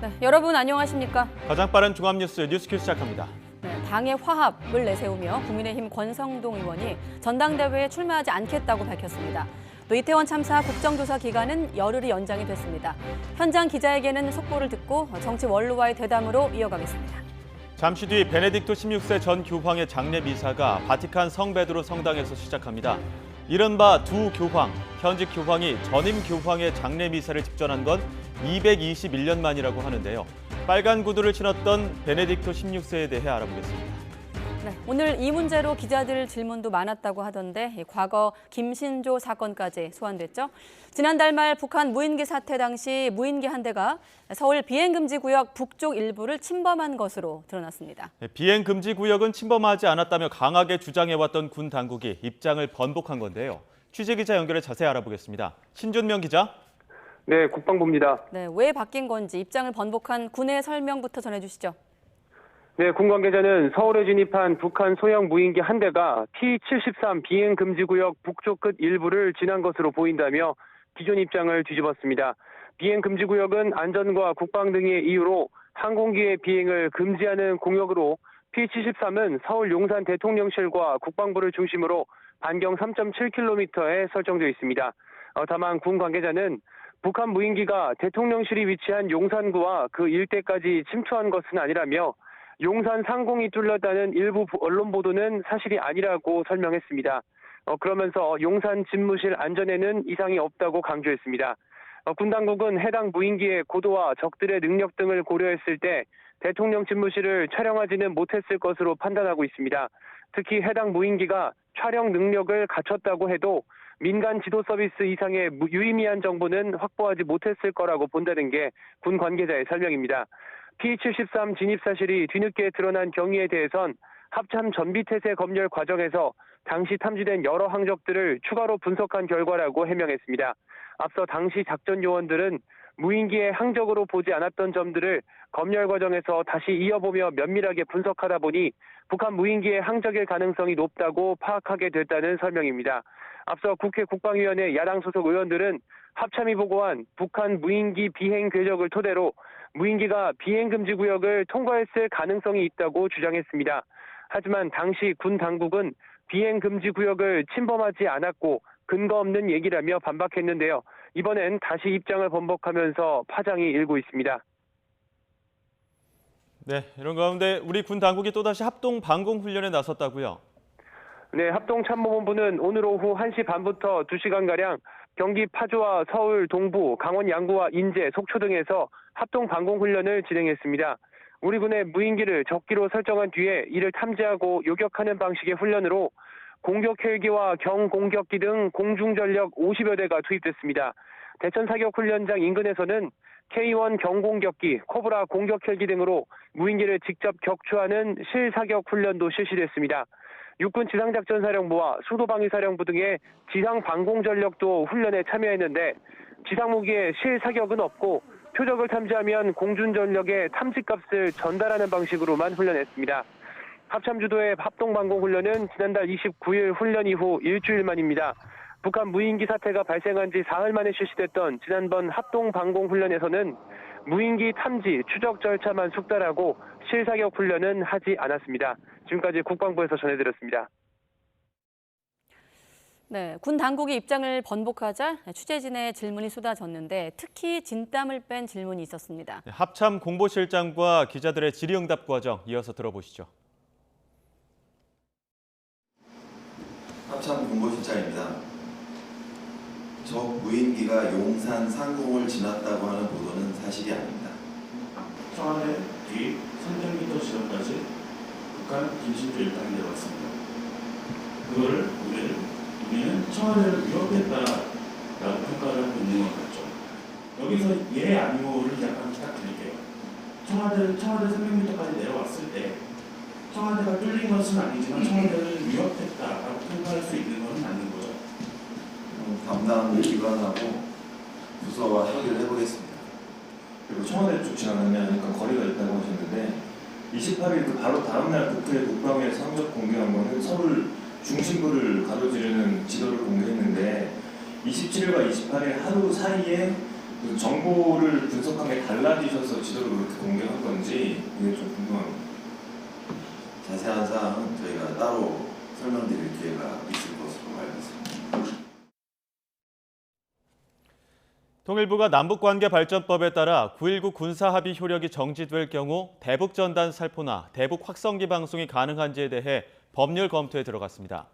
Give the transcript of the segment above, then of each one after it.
네, 여러분 안녕하십니까? 가장 빠른 종합뉴스 뉴스큐 시작합니다. 네, 당의 화합을 내세우며 국민의힘 권성동 의원이 전당대회에 출마하지 않겠다고 밝혔습니다. 또 이태원 참사 국정조사 기간은 열흘이 연장이 됐습니다. 현장 기자에게는 속보를 듣고 정치 원로와의 대담으로 이어가겠습니다. 잠시 뒤 베네딕토 16세 전 교황의 장례 미사가 바티칸 성 베드로 성당에서 시작합니다. 이른바 두 교황, 현직 교황이 전임 교황의 장례 미사를 집전한 건 221년 만이라고 하는데요. 빨간 구두를 신었던 베네딕토 16세에 대해 알아보겠습니다. 네, 오늘 이 문제로 기자들 질문도 많았다고 하던데 과거 김신조 사건까지 소환됐죠. 지난달 말 북한 무인기 사태 당시 무인기 한 대가 서울 비행금지 구역 북쪽 일부를 침범한 것으로 드러났습니다. 비행금지 구역은 침범하지 않았다며 강하게 주장해왔던 군 당국이 입장을 번복한 건데요. 취재기자 연결해 자세히 알아보겠습니다. 신준명 기자. 네, 국방부입니다. 네, 왜 바뀐 건지 입장을 번복한 군의 설명부터 전해주시죠. 네, 군 관계자는 서울에 진입한 북한 소형 무인기 한 대가 T-73 비행금지구역 북쪽 끝 일부를 지난 것으로 보인다며 기존 입장을 뒤집었습니다. 비행금지구역은 안전과 국방 등의 이유로 항공기의 비행을 금지하는 공역으로 T-73은 서울 용산 대통령실과 국방부를 중심으로 반경 3.7km에 설정되어 있습니다. 다만 군 관계자는 북한 무인기가 대통령실이 위치한 용산구와 그 일대까지 침투한 것은 아니라며 용산 상공이 뚫렸다는 일부 언론 보도는 사실이 아니라고 설명했습니다. 그러면서 용산 집무실 안전에는 이상이 없다고 강조했습니다. 군 당국은 해당 무인기의 고도와 적들의 능력 등을 고려했을 때 대통령 집무실을 촬영하지는 못했을 것으로 판단하고 있습니다. 특히 해당 무인기가 촬영 능력을 갖췄다고 해도 민간 지도 서비스 이상의 유의미한 정보는 확보하지 못했을 거라고 본다는 게 군 관계자의 설명입니다. T-73 진입 사실이 뒤늦게 드러난 경위에 대해선 합참 전비태세 검열 과정에서 당시 탐지된 여러 항적들을 추가로 분석한 결과라고 해명했습니다. 앞서 당시 작전 요원들은 무인기의 항적으로 보지 않았던 점들을 검열 과정에서 다시 이어보며 면밀하게 분석하다 보니 북한 무인기의 항적일 가능성이 높다고 파악하게 됐다는 설명입니다. 앞서 국회 국방위원회 야당 소속 의원들은 합참이 보고한 북한 무인기 비행 궤적을 토대로 무인기가 비행금지 구역을 통과했을 가능성이 있다고 주장했습니다. 하지만 당시 군 당국은 비행금지 구역을 침범하지 않았고 근거 없는 얘기라며 반박했는데요. 이번엔 다시 입장을 번복하면서 파장이 일고 있습니다. 네, 이런 가운데 우리 군 당국이 또다시 합동 방공 훈련에 나섰다고요? 네, 합동참모본부는 오늘 오후 1시 반부터 2시간가량 경기 파주와 서울 동부, 강원 양구와 인제, 속초 등에서 합동 방공훈련을 진행했습니다. 우리 군의 무인기를 적기로 설정한 뒤에 이를 탐지하고 요격하는 방식의 훈련으로 공격 헬기와 경공격기 등 공중전력 50여 대가 투입됐습니다. 대천 사격 훈련장 인근에서는 K1 경공격기, 코브라 공격 헬기 등으로 무인기를 직접 격추하는 실사격 훈련도 실시됐습니다. 육군 지상작전사령부와 수도방위사령부 등의 지상방공전력도 훈련에 참여했는데 지상무기의 실사격은 없고 표적을 탐지하면 공중전력의 탐지값을 전달하는 방식으로만 훈련했습니다. 합참주도의 합동방공훈련은 지난달 29일 훈련 이후 일주일 만입니다. 북한 무인기 사태가 발생한 지 사흘 만에 실시됐던 지난번 합동방공훈련에서는 무인기 탐지, 추적 절차만 숙달하고 실사격 훈련은 하지 않았습니다. 지금까지 국방부에서 전해드렸습니다. 네, 군 당국이 입장을 번복하자 취재진의 질문이 쏟아졌는데 특히 진땀을 뺀 질문이 있었습니다. 합참 공보실장과 기자들의 질의응답 과정 이어서 들어보시죠. 합참 공보실장입니다. 적 무인기가 용산 상공을 지났다고 하는 보도는 사실이 아닙니다. 청와대 뒤 300m 지점까지 북한 김신조 일당이 내려왔습니다. 그거를 우리는 청와대를 위협했다라고 평가를 하고 있는 것 같죠. 여기서 예 아니오를 약간 부탁드릴게요. 청와대 300m까지 내려왔을 때 청와대가 뚫린 것은 아니지만 청와대를 위협했다라고 평가할 수 있는 것은 맞는 거죠. 담당 기관하고 부서와 협의를 해보겠습니다. 그리고 청와대 쪽 지나가면 거리가 있다고 하셨는데 28일 그 바로 다음 날 국회 국방위 성적 공개한 거는 서울 중심부를 가로지르는 지도를 공개했는데 27일과 28일 하루 사이에 그 정보를 분석한 게 달라지셔서 지도를 그렇게 공개한 건지 이게 좀 궁금합니다. 자세한 사항은 저희가 따로 설명드릴 기회가 있을 것으로 알고 있습니다. 통일부가 남북관계발전법에 따라 9.19 군사합의 효력이 정지될 경우 대북전단 살포나 대북 확성기 방송이 가능한지에 대해 법률 검토에 들어갔습니다.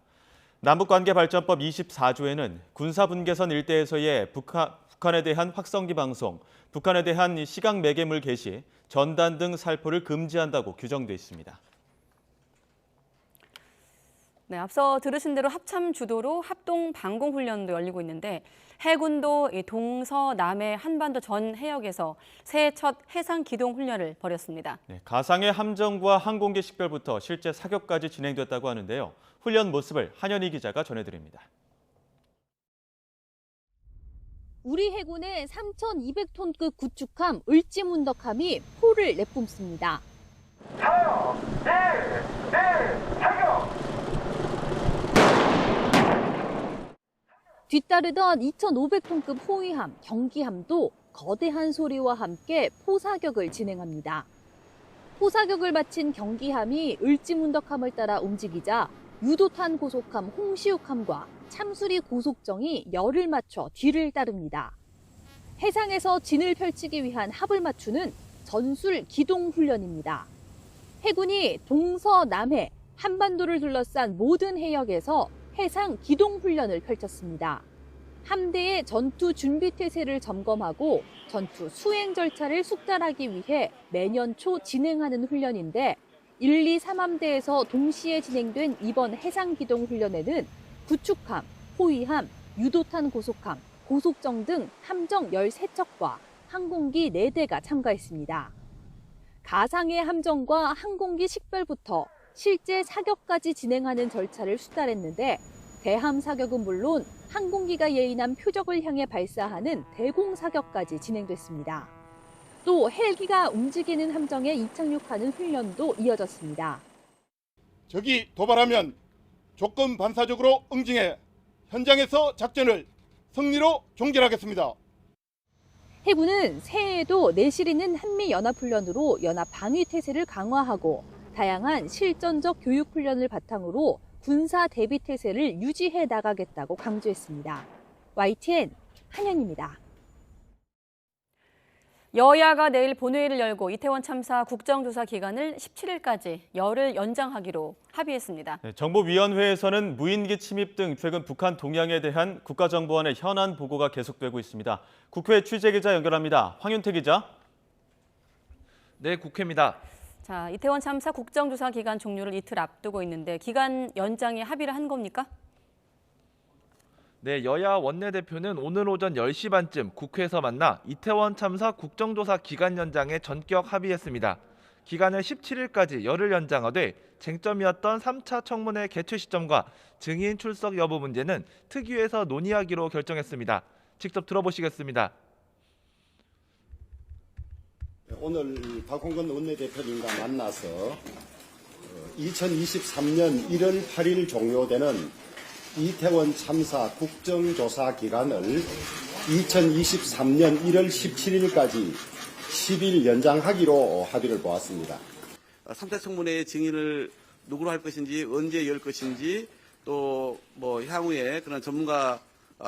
남북관계발전법 24조에는 군사분계선 일대에서의 북한에 대한 확성기 방송, 북한에 대한 시각 매개물 게시, 전단 등 살포를 금지한다고 규정돼 있습니다. 네, 앞서 들으신 대로 합참 주도로 합동 방공 훈련도 열리고 있는데 해군도 이 동서남해 한반도 전 해역에서 새해 첫 해상 기동 훈련을 벌였습니다. 네, 가상의 함정과 항공기 식별부터 실제 사격까지 진행됐다고 하는데요. 훈련 모습을 한현희 기자가 전해드립니다. 우리 해군의 3,200톤급 구축함 을지문덕함이 포를 내뿜습니다. 뒤따르던 2,500톤급 호위함, 경기함도 거대한 소리와 함께 포사격을 진행합니다. 포사격을 마친 경기함이 을지문덕함을 따라 움직이자 유도탄 고속함 홍시욱함과 참수리 고속정이 열을 맞춰 뒤를 따릅니다. 해상에서 진을 펼치기 위한 합을 맞추는 전술 기동 훈련입니다. 해군이 동서남해, 한반도를 둘러싼 모든 해역에서 해상 기동 훈련을 펼쳤습니다. 함대의 전투 준비 태세를 점검하고 전투 수행 절차를 숙달하기 위해 매년 초 진행하는 훈련인데 1, 2, 3함대에서 동시에 진행된 이번 해상 기동 훈련에는 구축함, 호위함, 유도탄 고속함, 고속정 등 함정 13척과 항공기 4대가 참가했습니다. 가상의 함정과 항공기 식별부터 실제 사격까지 진행하는 절차를 수달했는데 대함 사격은 물론 항공기가 예인한 표적을 향해 발사하는 대공 사격까지 진행됐습니다. 또 헬기가 움직이는 함정에 이착륙하는 훈련도 이어졌습니다. 적이 도발하면 조건 반사적으로 응징해 현장에서 작전을 승리로 종결하겠습니다. 해군은 새해에도 내실 있는 한미연합훈련으로 연합 방위 태세를 강화하고 다양한 실전적 교육 훈련을 바탕으로 군사 대비 태세를 유지해 나가겠다고 강조했습니다. YTN 한현입니다. 여야가 내일 본회의를 열고 이태원 참사 국정조사 기간을 17일까지 열흘 연장하기로 합의했습니다. 네, 정보위원회에서는 무인기 침입 등 최근 북한 동향에 대한 국가정보원의 현안 보고가 계속되고 있습니다. 국회 취재기자 연결합니다. 황윤태 기자. 네, 국회입니다. 자, 이태원 참사 국정조사 기간 종료를 이틀 앞두고 있는데 기간 연장에 합의를 한 겁니까? 네, 여야 원내대표는 오늘 오전 10시 반쯤 국회에서 만나 이태원 참사 국정조사 기간 연장에 전격 합의했습니다. 기간을 17일까지 열흘 연장하되 쟁점이었던 3차 청문회 개최 시점과 증인 출석 여부 문제는 특위에서 논의하기로 결정했습니다. 직접 들어보시겠습니다. 오늘 박홍근 원내대표님과 만나서 2023년 1월 8일 종료되는 이태원 참사 국정조사 기간을 2023년 1월 17일까지 10일 연장하기로 합의를 보았습니다. 3차 청문회의 증인을 누구로 할 것인지, 언제 열 것인지, 또 향후에 그런 전문가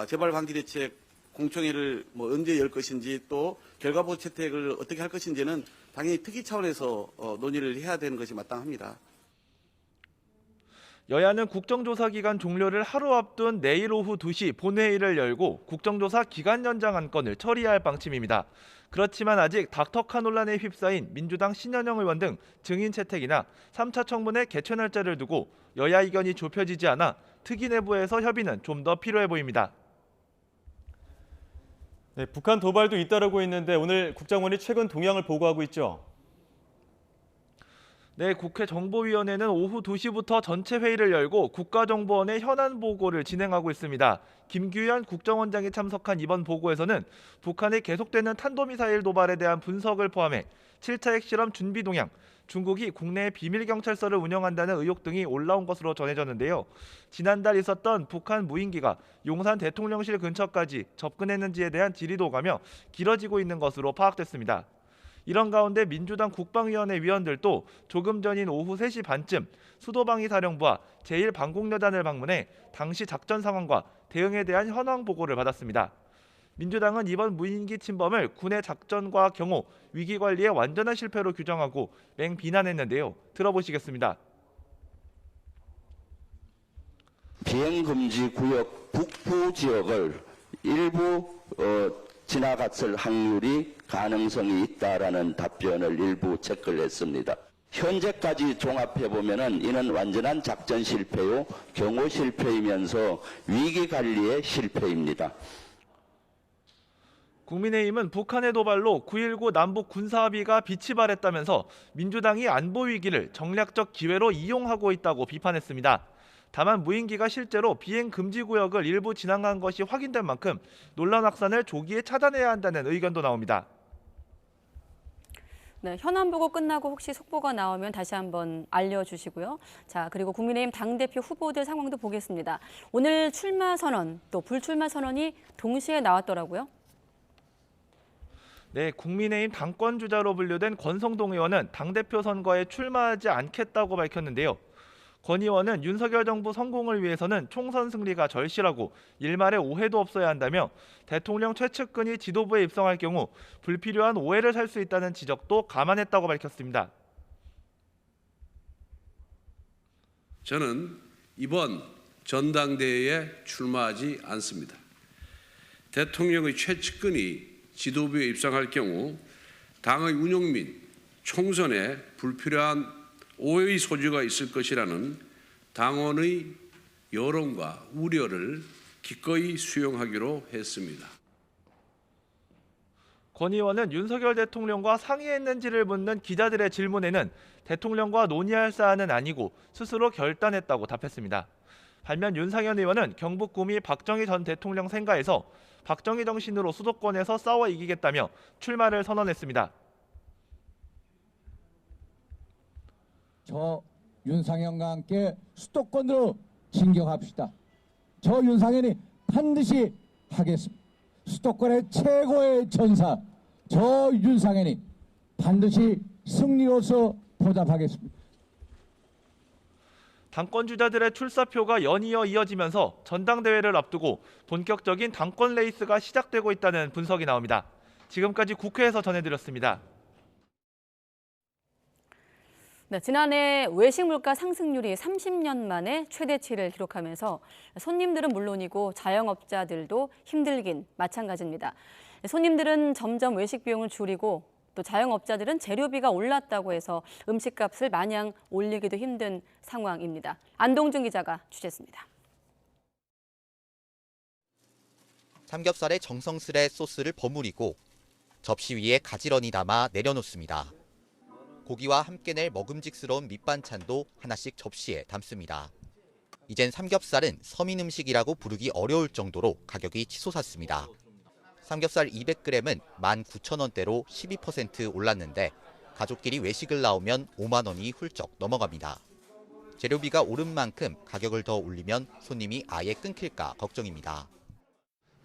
재발 방지 대책 공청회를 언제 열 것인지, 또 결과보고 채택을 어떻게 할 것인지는 당연히 특위 차원에서 논의를 해야 되는 것이 마땅합니다. 여야는 국정조사 기간 종료를 하루 앞둔 내일 오후 2시 본회의를 열고 국정조사 기간 연장 안건을 처리할 방침입니다. 그렇지만 아직 닥터카 논란에 휩싸인 민주당 신현영 의원 등 증인 채택이나 3차 청문회 개최 날짜를 두고 여야 의견이 좁혀지지 않아 특위 내부에서 협의는 좀 더 필요해 보입니다. 네, 북한 도발도 잇따르고 있는데 오늘 국정원이 최근 동향을 보고하고 있죠. 네, 국회 정보위원회는 오후 2시부터 전체 회의를 열고 국가정보원의 현안 보고를 진행하고 있습니다. 김규현 국정원장이 참석한 이번 보고에서는 북한의 계속되는 탄도미사일 도발에 대한 분석을 포함해 7차 핵실험 준비 동향, 중국이 국내에 비밀 경찰서를 운영한다는 의혹 등이 올라온 것으로 전해졌는데요. 지난달 있었던 북한 무인기가 용산 대통령실 근처까지 접근했는지에 대한 질의도 오가며 길어지고 있는 것으로 파악됐습니다. 이런 가운데 민주당 국방위원회 위원들도 조금 전인 오후 3시 반쯤 수도방위사령부와 제1방공여단을 방문해 당시 작전 상황과 대응에 대한 현황 보고를 받았습니다. 민주당은 이번 무인기 침범을 군의 작전과 경호, 위기 관리의 완전한 실패로 규정하고 맹비난했는데요. 들어보시겠습니다. 비행금지 구역 북부 지역을 일부 지나갔을 확률이 가능성이 있다라는 답변을 일부 체크를 했습니다. 현재까지 종합해보면 이는 완전한 작전 실패요, 경호 실패이면서 위기 관리의 실패입니다. 국민의힘은 북한의 도발로 9.19 남북 군사합의가 빛이 발했다면서 민주당이 안보 위기를 전략적 기회로 이용하고 있다고 비판했습니다. 다만 무인기가 실제로 비행 금지 구역을 일부 지나간 것이 확인된 만큼 논란 확산을 조기에 차단해야 한다는 의견도 나옵니다. 네, 현안 보고 끝나고 혹시 속보가 나오면 다시 한번 알려주시고요. 자, 그리고 국민의힘 당대표 후보들 상황도 보겠습니다. 오늘 출마 선언, 또 불출마 선언이 동시에 나왔더라고요. 네, 국민의힘 당권 주자로 분류된 권성동 의원은 당대표 선거에 출마하지 않겠다고 밝혔는데요. 권 의원은 윤석열 정부 성공을 위해서는 총선 승리가 절실하고 일말의 오해도 없어야 한다며 대통령 최측근이 지도부에 입성할 경우 불필요한 오해를 살 수 있다는 지적도 감안했다고 밝혔습니다. 저는 이번 전당대회에 출마하지 않습니다. 대통령의 최측근이 지도부에 입성할 경우 당의 운영 및 총선에 불필요한 오해의 소지가 있을 것이라는 당원의 여론과 우려를 기꺼이 수용하기로 했습니다. 권 의원은 윤석열 대통령과 상의했는지를 묻는 기자들의 질문에는 대통령과 논의할 사안은 아니고 스스로 결단했다고 답했습니다. 반면 윤상현 의원은 경북 구미 박정희 전 대통령 생가에서 박정희 정신으로 수도권에서 싸워 이기겠다며 출마를 선언했습니다. 저 윤상현과 함께 수도권으로 진격합시다. 저 윤상현이 반드시 하겠습니다. 수도권의 최고의 전사 저 윤상현이 반드시 승리로서 보답하겠습니다. 당권 주자들의 출사표가 연이어 이어지면서 전당대회를 앞두고 본격적인 당권 레이스가 시작되고 있다는 분석이 나옵니다. 지금까지 국회에서 전해드렸습니다. 네, 지난해 외식 물가 상승률이 30년 만에 최대치를 기록하면서 손님들은 물론이고 자영업자들도 힘들긴 마찬가지입니다. 손님들은 점점 외식 비용을 줄이고 또 자영업자들은 재료비가 올랐다고 해서 음식값을 마냥 올리기도 힘든 상황입니다. 안동준 기자가 취재했습니다. 삼겹살에 정성스레 소스를 버무리고 접시 위에 가지런히 담아 내려놓습니다. 고기와 함께 낼 먹음직스러운 밑반찬도 하나씩 접시에 담습니다. 이젠 삼겹살은 서민 음식이라고 부르기 어려울 정도로 가격이 치솟았습니다. 삼겹살 200g은 19,000원대로 12% 올랐는데 가족끼리 외식을 나오면 5만 원이 훌쩍 넘어갑니다. 재료비가 오른 만큼 가격을 더 올리면 손님이 아예 끊길까 걱정입니다.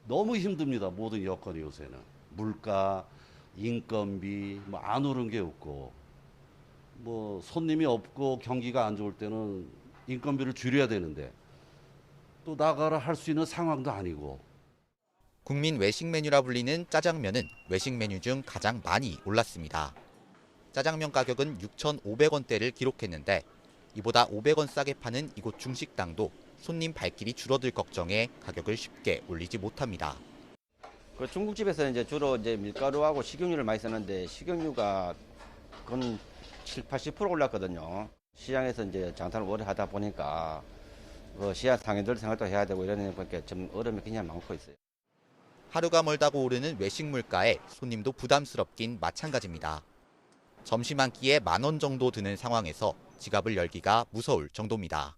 너무 힘듭니다. 모든 여건이 요새는. 물가, 인건비 안 오른 게 없고 손님이 없고 경기가 안 좋을 때는 인건비를 줄여야 되는데 또 나가라 할 수 있는 상황도 아니고. 국민 외식 메뉴라 불리는 짜장면은 외식 메뉴 중 가장 많이 올랐습니다. 짜장면 가격은 6,500원대를 기록했는데 이보다 500원 싸게 파는 이곳 중식당도 손님 발길이 줄어들 걱정에 가격을 쉽게 올리지 못합니다. 그 중국집에서는 이제 주로 이제 밀가루하고 식용유를 많이 쓰는데 식용유가 그건 70-80% 올랐거든요. 시장에서 이제 장사를 오래 하다 보니까 시장 상인들 생활도 해야 되고 이러니까 좀 어려움이 굉장히 많고 있어요. 하루가 멀다고 오르는 외식 물가에 손님도 부담스럽긴 마찬가지입니다. 점심 한 끼에 10,000원 정도 드는 상황에서 지갑을 열기가 무서울 정도입니다.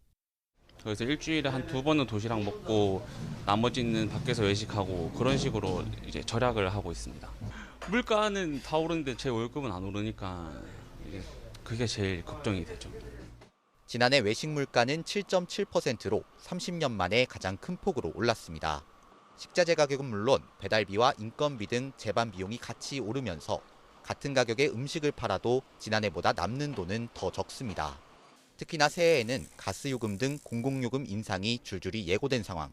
그래서 일주일에 한 2번은 도시락 먹고 나머지는 밖에서 외식하고 그런 식으로 이제 절약을 하고 있습니다. 물가는 다 오르는데 제 월급은 안 오르니까 이게 그게 제일 걱정이 되죠. 지난해 외식 물가는 7.7%로 30년 만에 가장 큰 폭으로 올랐습니다. 식자재 가격은 물론 배달비와 인건비 등 제반 비용이 같이 오르면서 같은 가격의 음식을 팔아도 지난해보다 남는 돈은 더 적습니다. 특히나 새해에는 가스요금 등 공공요금 인상이 줄줄이 예고된 상황.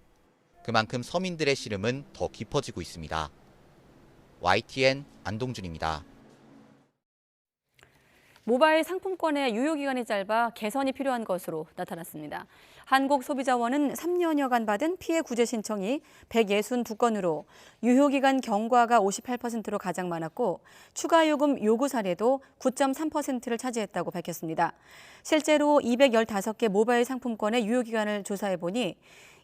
그만큼 서민들의 시름은 더 깊어지고 있습니다. YTN 안동준입니다. 모바일 상품권의 유효기간이 짧아 개선이 필요한 것으로 나타났습니다. 한국소비자원은 3년여간 받은 피해 구제 신청이 162건으로 유효기간 경과가 58%로 가장 많았고 추가 요금 요구 사례도 9.3%를 차지했다고 밝혔습니다. 실제로 215개 모바일 상품권의 유효기간을 조사해보니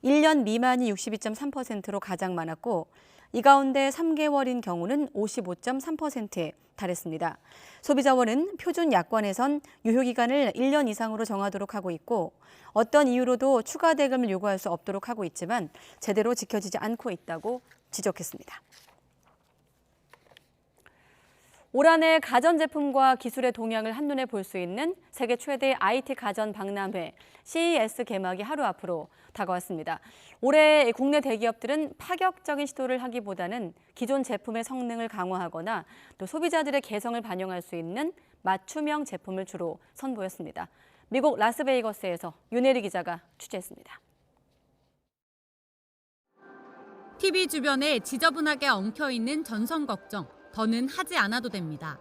1년 미만이 62.3%로 가장 많았고 이 가운데 3개월인 경우는 55.3%에 달했습니다. 소비자원은 표준 약관에선 유효기간을 1년 이상으로 정하도록 하고 있고 어떤 이유로도 추가 대금을 요구할 수 없도록 하고 있지만 제대로 지켜지지 않고 있다고 지적했습니다. 올 한해 가전제품과 기술의 동향을 한눈에 볼 수 있는 세계 최대 IT 가전 박람회 CES 개막이 하루 앞으로 다가왔습니다. 올해 국내 대기업들은 파격적인 시도를 하기보다는 기존 제품의 성능을 강화하거나 또 소비자들의 개성을 반영할 수 있는 맞춤형 제품을 주로 선보였습니다. 미국 라스베이거스에서 윤혜리 기자가 취재했습니다. TV 주변에 지저분하게 엉켜있는 전선 걱정. 더는 하지 않아도 됩니다.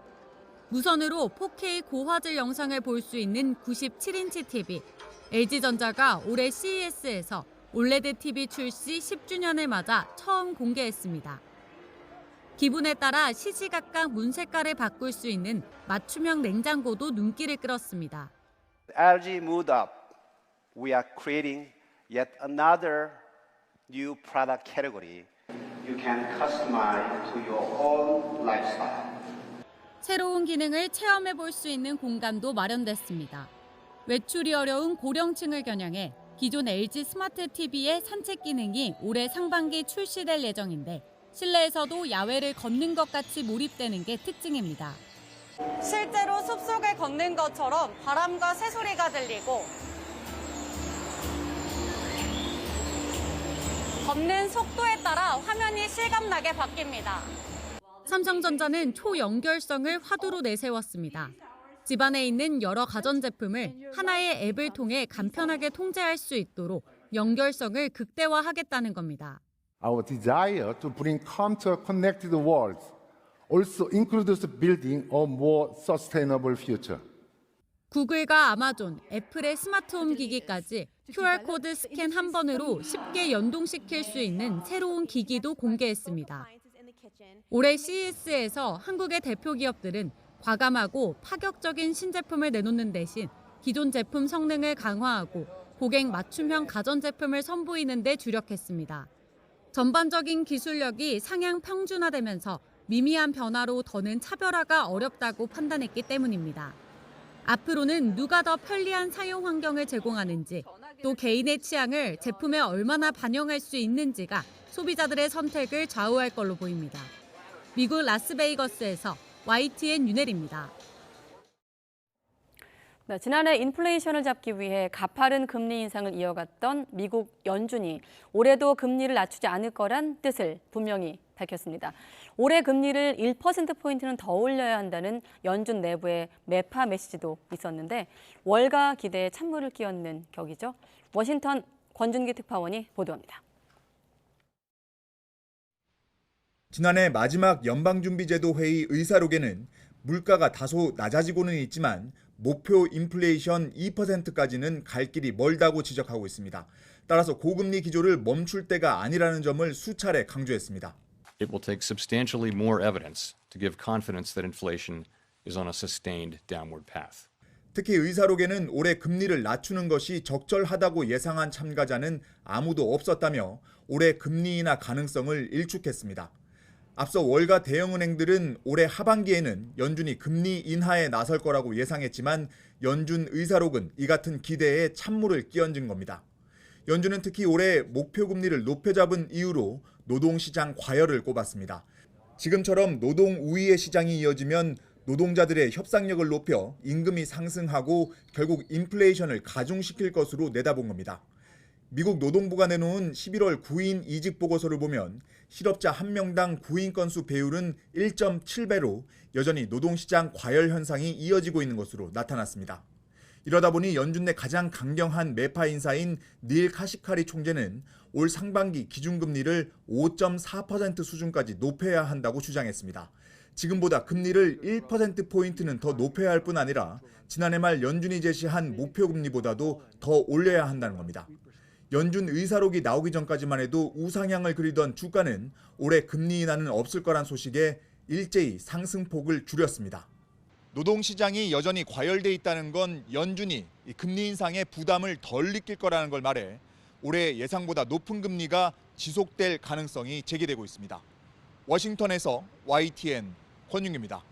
무선으로 4K 고화질 영상을 볼 수 있는 97인치 TV. LG전자가 올해 CES에서 올레드 TV 출시 10주년을 맞아 처음 공개했습니다. 기분에 따라 시시각각 문 색깔을 바꿀 수 있는 맞춤형 냉장고도 눈길을 끌었습니다. LG Mood Up, we are creating yet another new product category. You can customize to your own lifestyle. 새로운 기능을 체험해 볼 수 있는 공간도 마련됐습니다. 외출이 어려운 고령층을 겨냥해 기존 LG 스마트 TV의 산책 기능이 올해 상반기 출시될 예정인데 실내에서도 야외를 걷는 것 같이 몰입되는 게 특징입니다. 실제로 숲속을 걷는 것처럼 바람과 새소리가 들리고 걷는 속도에 따라 화면이 실감나게 바뀝니다. 삼성전자는 초연결성을 화두로 내세웠습니다. 집안에 있는 여러 가전제품을 하나의 앱을 통해 간편하게 통제할 수 있도록 연결성을 극대화하겠다는 겁니다. Our desire to bring calm to a connected world also includes building a more sustainable future. 구글과 아마존, 애플의 스마트홈 기기까지 QR코드 스캔 한 번으로 쉽게 연동시킬 수 있는 새로운 기기도 공개했습니다. 올해 CES에서 한국의 대표 기업들은 과감하고 파격적인 신제품을 내놓는 대신 기존 제품 성능을 강화하고 고객 맞춤형 가전제품을 선보이는 데 주력했습니다. 전반적인 기술력이 상향 평준화되면서 미미한 변화로 더는 차별화가 어렵다고 판단했기 때문입니다. 앞으로는 누가 더 편리한 사용 환경을 제공하는지 또 개인의 취향을 제품에 얼마나 반영할 수 있는지가 소비자들의 선택을 좌우할 걸로 보입니다. 미국 라스베이거스에서 YTN 윤혜리입니다. 네, 지난해 인플레이션을 잡기 위해 가파른 금리 인상을 이어갔던 미국 연준이 올해도 금리를 낮추지 않을 거란 뜻을 분명히 밝혔습니다. 올해 금리를 1%포인트는 더 올려야 한다는 연준 내부의 매파 메시지도 있었는데 월가 기대에 찬물을 끼얹는 격이죠. 워싱턴 권준기 특파원이 보도합니다. 지난해 마지막 연방준비제도 회의 의사록에는 물가가 다소 낮아지고는 있지만 목표 인플레이션 2%까지는 갈 길이 멀다고 지적하고 있습니다. 따라서 고금리 기조를 멈출 때가 아니라는 점을 수차례 강조했습니다. It will take substantially more evidence to give confidence that inflation is on a sustained downward path. 특히 의사록에는 올해 금리를 낮추는 것이 적절하다고 예상한 참가자는 아무도 없었다며 올해 금리 인하 가능성을 일축했습니다. 앞서 월가 대형은행들은 올해 하반기에는 연준이 금리 인하에 나설 거라고 예상했지만 연준 의사록은 이 같은 기대에 찬물을 끼얹은 겁니다. 연준은 특히 올해 목표 금리를 높여 잡은 이유로 노동시장 과열을 꼽았습니다. 지금처럼 노동 우위의 시장이 이어지면 노동자들의 협상력을 높여 임금이 상승하고 결국 인플레이션을 가중시킬 것으로 내다본 겁니다. 미국 노동부가 내놓은 11월 구인 이직 보고서를 보면 실업자 1명당 구인 건수 배율은 1.7배로 여전히 노동시장 과열 현상이 이어지고 있는 것으로 나타났습니다. 이러다 보니 연준 내 가장 강경한 매파 인사인 닐 카시카리 총재는 올 상반기 기준금리를 5.4% 수준까지 높여야 한다고 주장했습니다. 지금보다 금리를 1%포인트는 더 높여야 할 뿐 아니라 지난해 말 연준이 제시한 목표금리보다도 더 올려야 한다는 겁니다. 연준 의사록이 나오기 전까지만 해도 우상향을 그리던 주가는 올해 금리 인하는 없을 거란 소식에 일제히 상승폭을 줄였습니다. 노동시장이 여전히 과열돼 있다는 건 연준이 금리 인상의 부담을 덜 느낄 거라는 걸 말해 올해 예상보다 높은 금리가 지속될 가능성이 제기되고 있습니다. 워싱턴에서 YTN 권윤규입니다.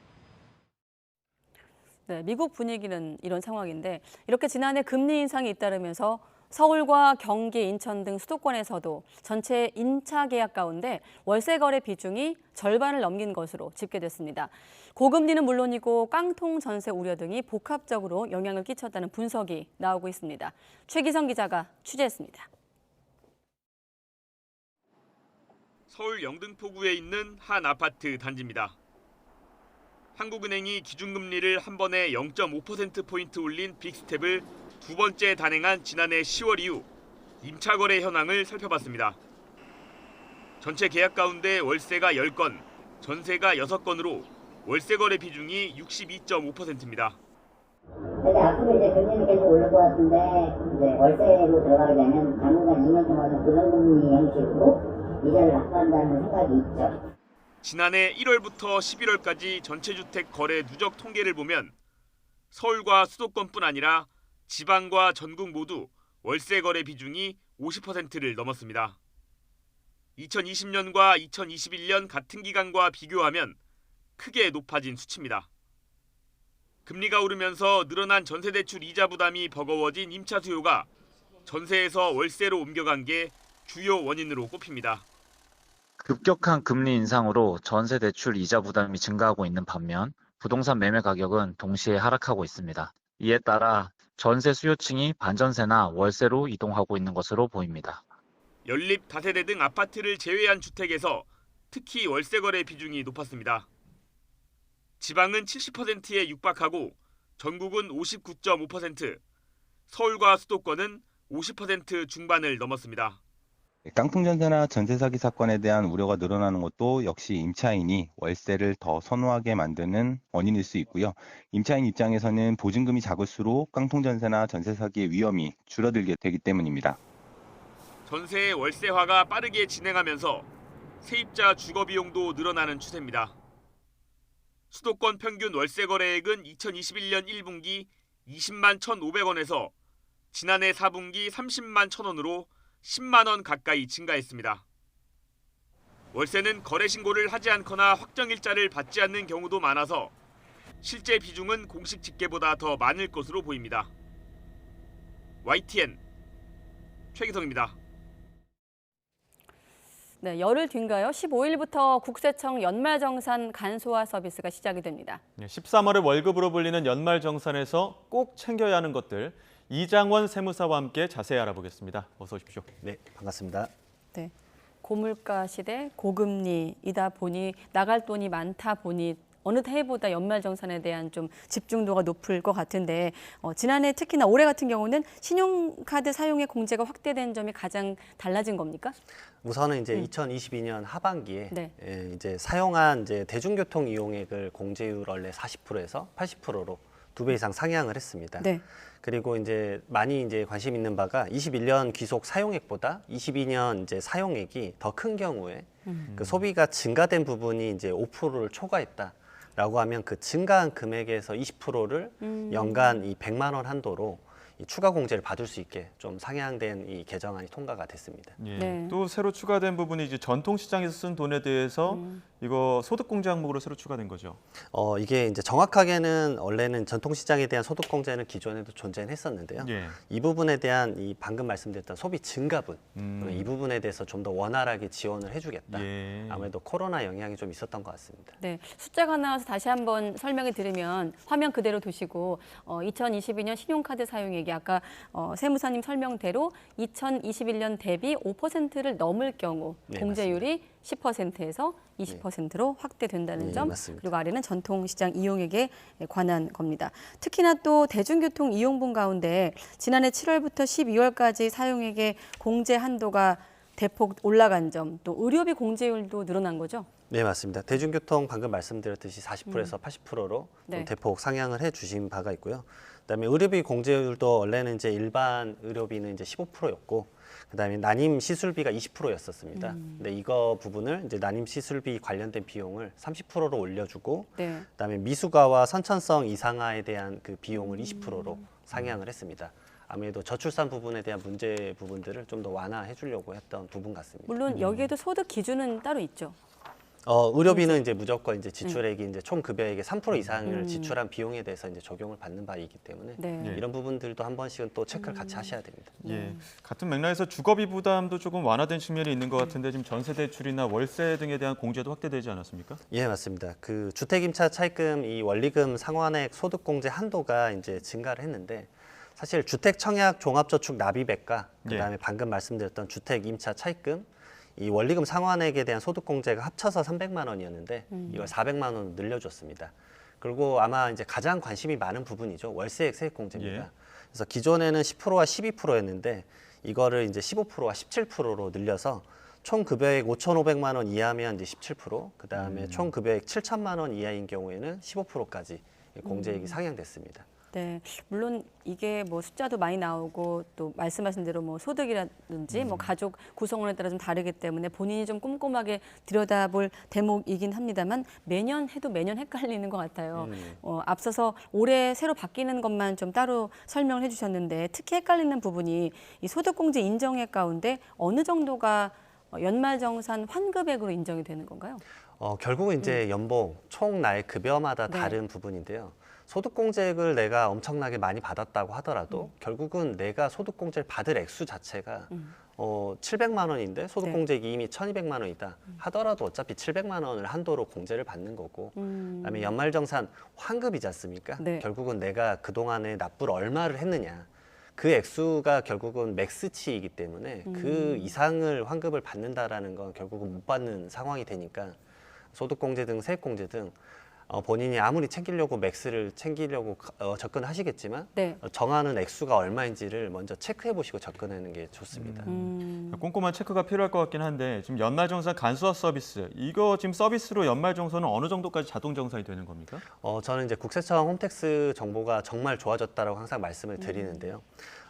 네, 미국 분위기는 이런 상황인데 이렇게 지난해 금리 인상이 잇따르면서 서울과 경기, 인천 등 수도권에서도 전체 임차 계약 가운데 월세 거래 비중이 절반을 넘긴 것으로 집계됐습니다. 고금리는 물론이고 깡통 전세 우려 등이 복합적으로 영향을 끼쳤다는 분석이 나오고 있습니다. 최기성 기자가 취재했습니다. 서울 영등포구에 있는 한 아파트 단지입니다. 한국은행이 기준금리를 한 번에 0.5%포인트 올린 빅스텝을 두 번째 단행한 지난해 10월 이후 임차 거래 현황을 살펴봤습니다. 전체 계약 가운데 월세가 10건, 전세가 6건으로 월세 거래 비중이 62.5%입니다. 앞으로 이제 금리는 계속 오를 것 같은데 이제 월세로 들어가게 되면 당분간 2년 동안은 고정금리 형식으로 이자를 납부한다는 생각이 있죠. 지난해 1월부터 11월까지 전체주택 거래 누적 통계를 보면 서울과 수도권뿐 아니라 지방과 전국 모두 월세 거래 비중이 50%를 넘었습니다. 2020년과 2021년 같은 기간과 비교하면 크게 높아진 수치입니다. 금리가 오르면서 늘어난 전세대출 이자 부담이 버거워진 임차 수요가 전세에서 월세로 옮겨간 게 주요 원인으로 꼽힙니다. 급격한 금리 인상으로 전세 대출 이자 부담이 증가하고 있는 반면 부동산 매매 가격은 동시에 하락하고 있습니다. 이에 따라 전세 수요층이 반전세나 월세로 이동하고 있는 것으로 보입니다. 연립, 다세대 등 아파트를 제외한 주택에서 특히 월세 거래 비중이 높았습니다. 지방은 70%에 육박하고 전국은 59.5%, 서울과 수도권은 50% 중반을 넘었습니다. 깡통 전세나 전세 사기 사건에 대한 우려가 늘어나는 것도 역시 임차인이 월세를 더 선호하게 만드는 원인일 수 있고요. 임차인 입장에서는 보증금이 작을수록 깡통 전세나 전세 사기의 위험이 줄어들게 되기 때문입니다. 전세의 월세화가 빠르게 진행하면서 세입자 주거 비용도 늘어나는 추세입니다. 수도권 평균 월세 거래액은 2021년 1분기 20만 1,500원에서 지난해 4분기 30만 1,000원으로 10만 원 가까이 증가했습니다. 월세는 거래 신고를 하지 않거나 확정 일자를 받지 않는 경우도 많아서 실제 비중은 공식 집계보다 더 많을 것으로 보입니다. YTN 최기성입니다. 네, 열흘 뒤인가요? 15일부터 국세청 연말정산 간소화 서비스가 시작이 됩니다. 13월을 월급으로 불리는 연말정산에서 꼭 챙겨야 하는 것들, 이장원 세무사와 함께 자세히 알아보겠습니다. 어서 오십시오. 네, 반갑습니다. 네, 고물가 시대, 고금리이다 보니 나갈 돈이 많다 보니 어느 해보다 연말정산에 대한 좀 집중도가 높을 것 같은데 지난해 특히나 올해 같은 경우는 신용카드 사용의 공제가 확대된 점이 가장 달라진 겁니까? 우선은 이제 2022년 하반기에 네. 이제 사용한 이제 대중교통 이용액을 공제율 원래 40%에서 80%로 2배 이상 상향을 했습니다. 네. 그리고 이제 많이 이제 관심 있는 바가 21년 귀속 사용액보다 22년 이제 사용액이 더 큰 경우에 그 소비가 증가된 부분이 이제 5%를 초과했다. 라고 하면 그 증가한 금액에서 20%를 연간 이 100만 원 한도로 이 추가 공제를 받을 수 있게 좀 상향된 이 개정안이 통과가 됐습니다. 예. 네. 또 새로 추가된 부분이 이제 전통시장에서 쓴 돈에 대해서 이거 소득공제 항목으로 새로 추가된 거죠. 이게 이제 정확하게는 원래는 전통시장에 대한 소득공제는 기존에도 존재했었는데요. 예. 이 부분에 대한 이 방금 말씀드렸던 소비 증가분 이 부분에 대해서 좀 더 원활하게 지원을 해주겠다. 예. 아무래도 코로나 영향이 좀 있었던 것 같습니다. 네, 숫자가 나와서 다시 한번 설명을 드리면 화면 그대로 두시고 2022년 신용카드 사용액이 아까 세무사님 설명대로 2021년 대비 5%를 넘을 경우 네, 공제율이 10%에서 20%로 확대된다는 네, 점, 맞습니다. 그리고 아래는 전통시장 이용액에 관한 겁니다. 특히나 또 대중교통 이용분 가운데 지난해 7월부터 12월까지 사용액의 공제 한도가 대폭 올라간 점, 또 의료비 공제율도 늘어난 거죠? 네, 맞습니다. 대중교통 방금 말씀드렸듯이 40%에서 80%로 네. 좀 대폭 상향을 해주신 바가 있고요. 그다음에 의료비 공제율도 원래는 이제 일반 의료비는 이제 15%였고, 그다음에 난임 시술비가 20%였었습니다. 근데 이거 부분을 이제 난임 시술비 관련된 비용을 30%로 올려주고, 네. 그다음에 미수가와 선천성 이상화에 대한 그 비용을 20%로 상향을 했습니다. 아무래도 저출산 부분에 대한 문제 부분들을 좀 더 완화해 주려고 했던 부분 같습니다. 물론 여기에도 소득 기준은 따로 있죠. 의료비는 이제 무조건 이제 지출액이 이제 총 급여액의 3% 이상을 지출한 비용에 대해서 이제 적용을 받는 바이기 때문에 네. 이런 부분들도 한 번씩은 또 체크를 같이 하셔야 됩니다. 예. 같은 맥락에서 주거비 부담도 조금 완화된 측면이 있는 것 같은데 지금 전세 대출이나 월세 등에 대한 공제도 확대되지 않았습니까? 예, 맞습니다. 그 주택임차 차입금 이 원리금 상환액 소득공제 한도가 이제 증가를 했는데 사실 주택 청약 종합저축 납입액과 그다음에 방금 말씀드렸던 주택임차 차입금 이 원리금 상환액에 대한 소득공제가 합쳐서 300만 원이었는데 이걸 400만 원으로 늘려줬습니다. 그리고 아마 이제 가장 관심이 많은 부분이죠. 월세액 세액공제입니다. 예. 그래서 기존에는 10%와 12%였는데 이거를 이제 15%와 17%로 늘려서 총 급여액 5,500만 원 이하면 이제 17%, 그다음에 총 급여액 7천만 원 이하인 경우에는 15%까지 공제액이 상향됐습니다. 네, 물론 이게 뭐 숫자도 많이 나오고 또 말씀하신 대로 뭐 소득이라든지 뭐 가족 구성원에 따라 좀 다르기 때문에 본인이 좀 꼼꼼하게 들여다볼 대목이긴 합니다만 매년 해도 매년 헷갈리는 것 같아요. 앞서서 올해 새로 바뀌는 것만 좀 따로 설명을 해주셨는데 특히 헷갈리는 부분이 이 소득공제 인정액 가운데 어느 정도가 연말정산 환급액으로 인정이 되는 건가요? 결국은 이제 연봉 총 나의 급여마다 네. 다른 부분인데요. 소득공제액을 내가 엄청나게 많이 받았다고 하더라도 결국은 내가 소득공제를 받을 액수 자체가 700만 원인데 소득공제액이 이미 1,200만 원이다 하더라도 어차피 700만 원을 한도로 공제를 받는 거고 그다음에 연말정산 환급이지 않습니까? 네. 결국은 내가 그동안에 납부를 얼마를 했느냐 그 액수가 결국은 맥스치이기 때문에 그 이상을 환급을 받는다라는 건 결국은 못 받는 상황이 되니까 소득공제 등 세액공제 등 본인이 아무리 챙기려고 맥스를 챙기려고 접근을 하시겠지만 네. 정하는 액수가 얼마인지를 먼저 체크해 보시고 접근하는 게 좋습니다. 꼼꼼한 체크가 필요할 것 같긴 한데 지금 연말정산 간소화 서비스 이거 지금 서비스로 연말정산은 어느 정도까지 자동정산이 되는 겁니까? 저는 이제 국세청 홈택스 정보가 정말 좋아졌다라고 항상 말씀을 드리는데요.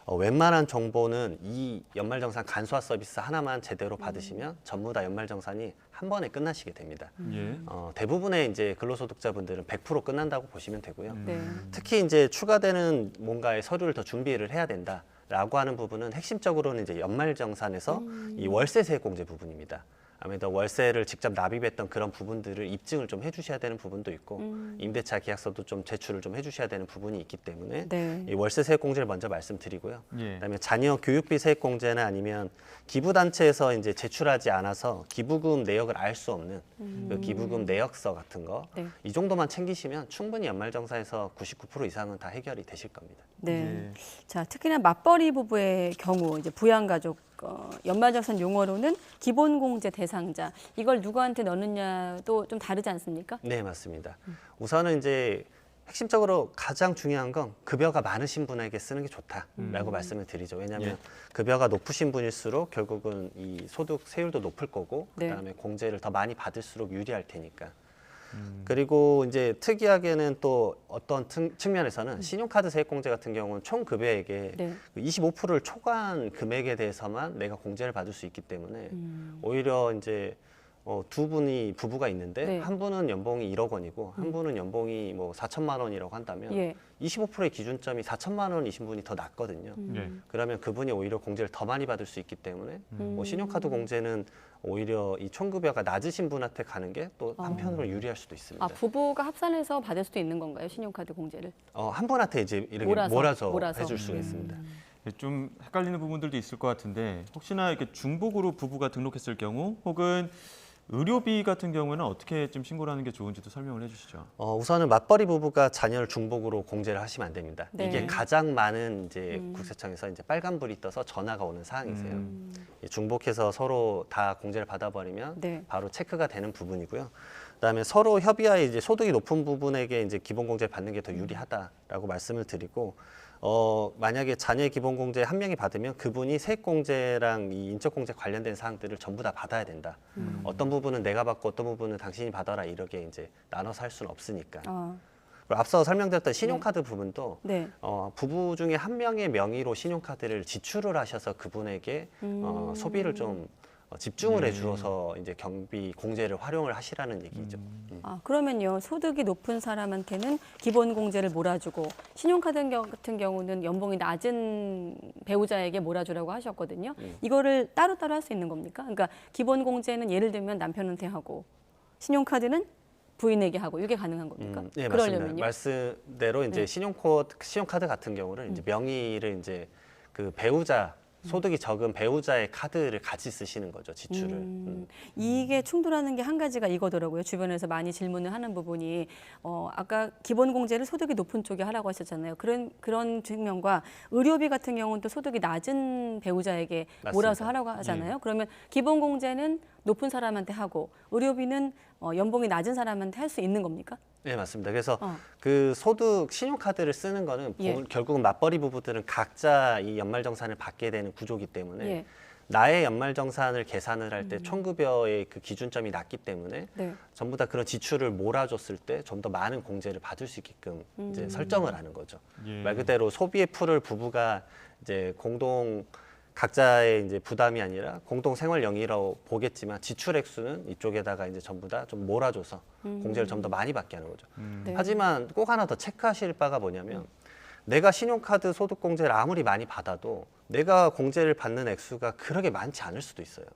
웬만한 정보는 이 연말정산 간소화 서비스 하나만 제대로 받으시면 전부 다 연말정산이 한 번에 끝나시게 됩니다. 예. 대부분의 이제 근로소득자분들은 100% 끝난다고 보시면 되고요. 네. 특히 이제 추가되는 뭔가의 서류를 더 준비를 해야 된다라고 하는 부분은 핵심적으로는 이제 연말정산에서 이 월세 세액공제 부분입니다. 아무래도 월세를 직접 납입했던 그런 부분들을 입증을 좀 해주셔야 되는 부분도 있고 임대차 계약서도 좀 제출을 좀 해주셔야 되는 부분이 있기 때문에 네. 이 월세 세액공제를 먼저 말씀드리고요. 예. 그다음에 자녀 교육비 세액공제나 아니면 기부단체에서 이제 제출하지 않아서 기부금 내역을 알 수 없는 그 기부금 내역서 같은 거 이 네. 정도만 챙기시면 충분히 연말정산에서 99% 이상은 다 해결이 되실 겁니다. 네. 자, 특히나 맞벌이 부부의 경우 이제 부양가족 연말정산 용어로는 기본공제 대상자 이걸 누구한테 넣느냐도 좀 다르지 않습니까? 네, 맞습니다. 우선은 이제 핵심적으로 가장 중요한 건 급여가 많으신 분에게 쓰는 게 좋다라고 말씀을 드리죠. 왜냐하면 급여가 높으신 분일수록 결국은 이 소득 세율도 높을 거고 네. 그다음에 공제를 더 많이 받을수록 유리할 테니까. 그리고 이제 특이하게는 또 어떤 측면에서는 신용카드 세액공제 같은 경우는 총 급여액의 네. 25%를 초과한 금액에 대해서만 내가 공제를 받을 수 있기 때문에 오히려 이제 두 분이 부부가 있는데 네. 한 분은 연봉이 1억 원이고 한 분은 연봉이 뭐 4천만 원이라고 한다면 예. 25%의 기준점이 4천만 원이신 분이 더 낮거든요. 예. 그러면 그분이 오히려 공제를 더 많이 받을 수 있기 때문에 뭐 신용카드 공제는 오히려 이 총급여가 낮으신 분한테 가는 게 또 한편으로 유리할 수도 있습니다. 아, 부부가 합산해서 받을 수도 있는 건가요? 신용카드 공제를? 한 분한테 이제 이렇게 몰아서 해줄 수가 있습니다. 좀 헷갈리는 부분들도 있을 것 같은데 혹시나 이렇게 중복으로 부부가 등록했을 경우 혹은 의료비 같은 경우에는 어떻게 좀 신고를 하는 게 좋은지도 설명을 해주시죠. 우선은 맞벌이 부부가 자녀를 중복으로 공제를 하시면 안 됩니다. 네. 이게 가장 많은 이제 국세청에서 이제 빨간불이 떠서 전화가 오는 사항이세요. 중복해서 서로 다 공제를 받아버리면 네. 바로 체크가 되는 부분이고요. 그다음에 서로 협의하에 이제 소득이 높은 부분에게 이제 기본 공제 받는 게 더 유리하다라고 말씀을 드리고. 만약에 자녀의 기본공제 한 명이 받으면 그분이 세액공제랑 이 인적공제 관련된 사항들을 전부 다 받아야 된다. 어떤 부분은 내가 받고 어떤 부분은 당신이 받아라 이렇게 이제 나눠서 할 수는 없으니까. 그리고 앞서 설명드렸던 신용카드 부분도 네. 부부 중에 한 명의 명의로 신용카드를 지출을 하셔서 그분에게 소비를 좀 집중을 해주어서 이제 경비 공제를 활용을 하시라는 얘기죠. 아, 그러면요. 소득이 높은 사람한테는 기본 공제를 몰아주고 신용카드 같은 경우는 연봉이 낮은 배우자에게 몰아주라고 하셨거든요. 이거를 따로따로 할 수 있는 겁니까? 그러니까 기본 공제는 예를 들면 남편한테 하고 신용카드는 부인에게 하고 이게 가능한 겁니까? 네, 그러려면요. 맞습니다. 말씀대로 이제 신용카드 같은 경우는 이제 명의를 이제 그 배우자 소득이 적은 배우자의 카드를 같이 쓰시는 거죠, 지출을. 이게 충돌하는 게 한 가지가 이거더라고요. 주변에서 많이 질문을 하는 부분이 아까 기본 공제를 소득이 높은 쪽에 하라고 하셨잖아요. 그런 측면과 의료비 같은 경우는 또 소득이 낮은 배우자에게 맞습니다. 몰아서 하라고 하잖아요. 그러면 기본 공제는 높은 사람한테 하고 의료비는 연봉이 낮은 사람한테 할 수 있는 겁니까? 네, 맞습니다. 그래서 그 소득 신용카드를 쓰는 거는 결국은 맞벌이 부부들은 각자 이 연말정산을 받게 되는 구조이기 때문에 나의 연말정산을 계산을 할 때 총급여의 그 기준점이 낮기 때문에 전부 다 그런 지출을 몰아줬을 때 좀 더 많은 공제를 받을 수 있게끔 이제 설정을 하는 거죠. 말 그대로 소비의 풀을 부부가 이제 공동 각자의 이제 부담이 아니라 공동 생활 영위라고 보겠지만 지출 액수는 이쪽에다가 이제 전부 다 좀 몰아줘서 공제를 좀 더 많이 받게 하는 거죠. 네. 하지만 꼭 하나 더 체크하실 바가 뭐냐면 내가 신용카드 소득 공제를 아무리 많이 받아도 내가 공제를 받는 액수가 그렇게 많지 않을 수도 있어요.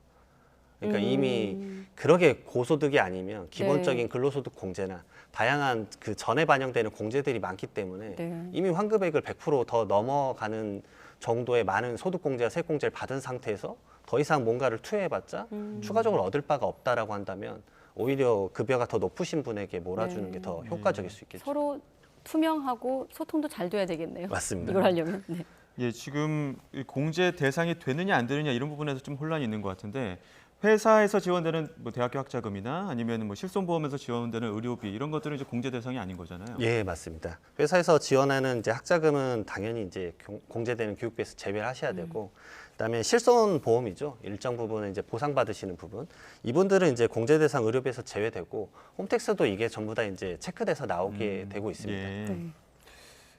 그러니까 이미 그렇게 고소득이 아니면 기본적인 근로소득 공제나 다양한 그 전에 반영되는 공제들이 많기 때문에 이미 환급액을 100% 더 넘어가는 정도의 많은 소득공제와 세액공제를 받은 상태에서 더 이상 뭔가를 투여해봤자 추가적으로 얻을 바가 없다라고 한다면 오히려 급여가 더 높으신 분에게 몰아주는 게 더 효과적일 수 있겠죠. 서로 투명하고 소통도 잘 돼야 되겠네요. 맞습니다. 이걸 하려면. 네. 예, 지금 이 공제 대상이 되느냐 안 되느냐 이런 부분에서 좀 혼란이 있는 것 같은데 회사에서 지원되는 뭐 대학교 학자금이나 아니면 뭐 실손보험에서 지원되는 의료비 이런 것들은 이제 공제 대상이 아닌 거잖아요. 예, 맞습니다. 회사에서 지원하는 이제 학자금은 당연히 이제 공제되는 교육비에서 제외를 하셔야 되고, 그다음에 실손보험이죠. 일정 부분은 이제 보상받으시는 부분, 이분들은 이제 공제 대상 의료비에서 제외되고, 홈택스도 이게 전부 다 이제 체크돼서 나오게 되고 있습니다. 예.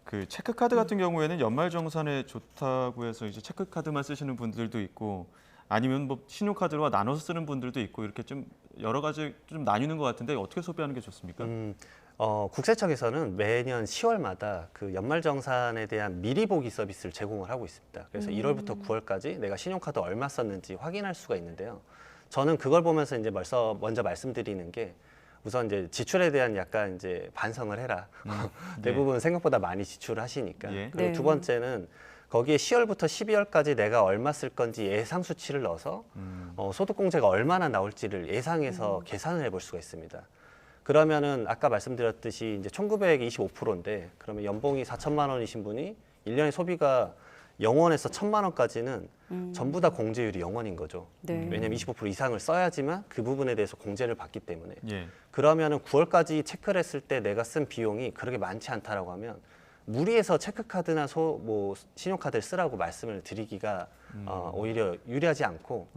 그 체크카드 같은 경우에는 연말정산에 좋다고 해서 이제 체크카드만 쓰시는 분들도 있고. 아니면 뭐 신용카드로 나눠서 쓰는 분들도 있고 이렇게 좀 여러 가지 좀 나뉘는 것 같은데 어떻게 소비하는 게 좋습니까? 국세청에서는 매년 10월마다 그 연말정산에 대한 미리 보기 서비스를 제공을 하고 있습니다. 그래서 1월부터 9월까지 내가 신용카드 얼마 썼는지 확인할 수가 있는데요. 저는 그걸 보면서 이제 먼저 말씀드리는 게 우선 이제 지출에 대한 약간 이제 반성을 해라. 대부분 생각보다 많이 지출을 하시니까. 그리고 두 번째는 거기에 10월부터 12월까지 내가 얼마 쓸 건지 예상 수치를 넣어서 소득공제가 얼마나 나올지를 예상해서 계산을 해볼 수가 있습니다. 그러면은 아까 말씀드렸듯이 이제 총급여액이 25%인데 그러면 연봉이 4천만 원이신 분이 1년에 소비가 0원에서 1,000만 원까지는 전부 다 공제율이 0원인 거죠. 왜냐하면 25% 이상을 써야지만 그 부분에 대해서 공제를 받기 때문에. 그러면은 9월까지 체크를 했을 때 내가 쓴 비용이 그렇게 많지 않다라고 하면 무리해서 체크카드나 신용카드를 쓰라고 말씀을 드리기가 오히려 유리하지 않고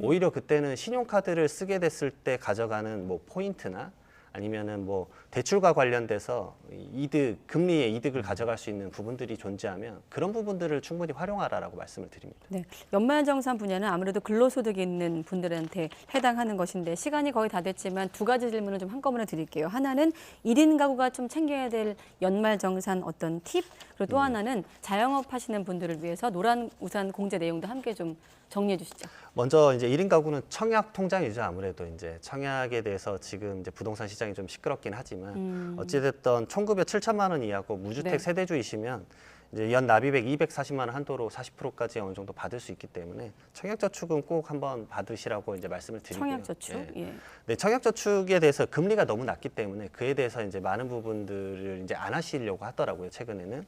오히려 그때는 신용카드를 쓰게 됐을 때 가져가는 뭐 포인트나 아니면은 뭐 대출과 관련돼서 이득, 금리의 이득을 가져갈 수 있는 부분들이 존재하면 그런 부분들을 충분히 활용하라라고 말씀을 드립니다. 네, 연말정산 분야는 아무래도 근로소득이 있는 분들한테 해당하는 것인데 시간이 거의 다 됐지만 두 가지 질문을 좀 한꺼번에 드릴게요. 하나는 1인 가구가 좀 챙겨야 될 연말정산 어떤 팁, 그리고 또 하나는 자영업 하시는 분들을 위해서 노란우산 공제 내용도 함께 좀 정리해 주시죠. 먼저 이제 1인 가구는 청약 통장이죠. 아무래도 이제 청약에 대해서 지금 이제 부동산 시장이 좀 시끄럽긴 하지만 어찌됐든 총급여 7천만 원 이하고 무주택 네. 세대주이시면 이제 연 납입액 240만 원 한도로 40%까지 어느 정도 받을 수 있기 때문에 청약저축은 꼭 한번 받으시라고 이제 말씀을 드리고요. 청약저축. 네. 예. 네, 청약저축에 대해서 금리가 너무 낮기 때문에 그에 대해서 이제 많은 부분들을 이제 안 하시려고 하더라고요, 최근에는.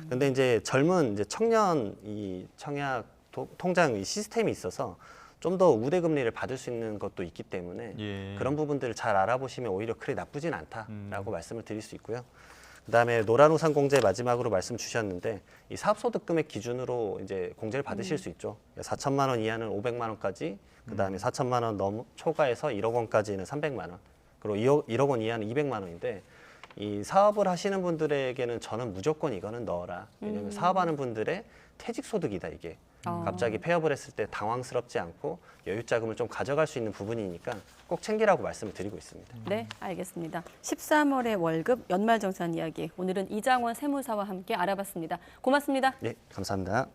근데 이제 젊은 이제 청년 이 청약 통장 이 시스템이 있어서 좀 더 우대 금리를 받을 수 있는 것도 있기 때문에 그런 부분들을 잘 알아보시면 오히려 그리 나쁘진 않다라고 말씀을 드릴 수 있고요. 그다음에 노란우산 공제 마지막으로 말씀 주셨는데 이 사업소득 금액 기준으로 이제 공제를 받으실 수 있죠. 4천만 원 이하는 500만 원까지, 그다음에 4천만 원 초과해서 1억 원까지는 300만 원, 그리고 1억 원 이하는 200만 원인데 이 사업을 하시는 분들에게는 저는 무조건 이거는 넣어라. 왜냐하면 사업하는 분들의 퇴직소득이다 이게. 갑자기 폐업을 했을 때 당황스럽지 않고 여유자금을 좀 가져갈 수 있는 부분이니까 꼭 챙기라고 말씀을 드리고 있습니다. 네, 알겠습니다. 13월의 월급 연말정산 이야기, 오늘은 이장원 세무사와 함께 알아봤습니다. 고맙습니다. 네, 감사합니다.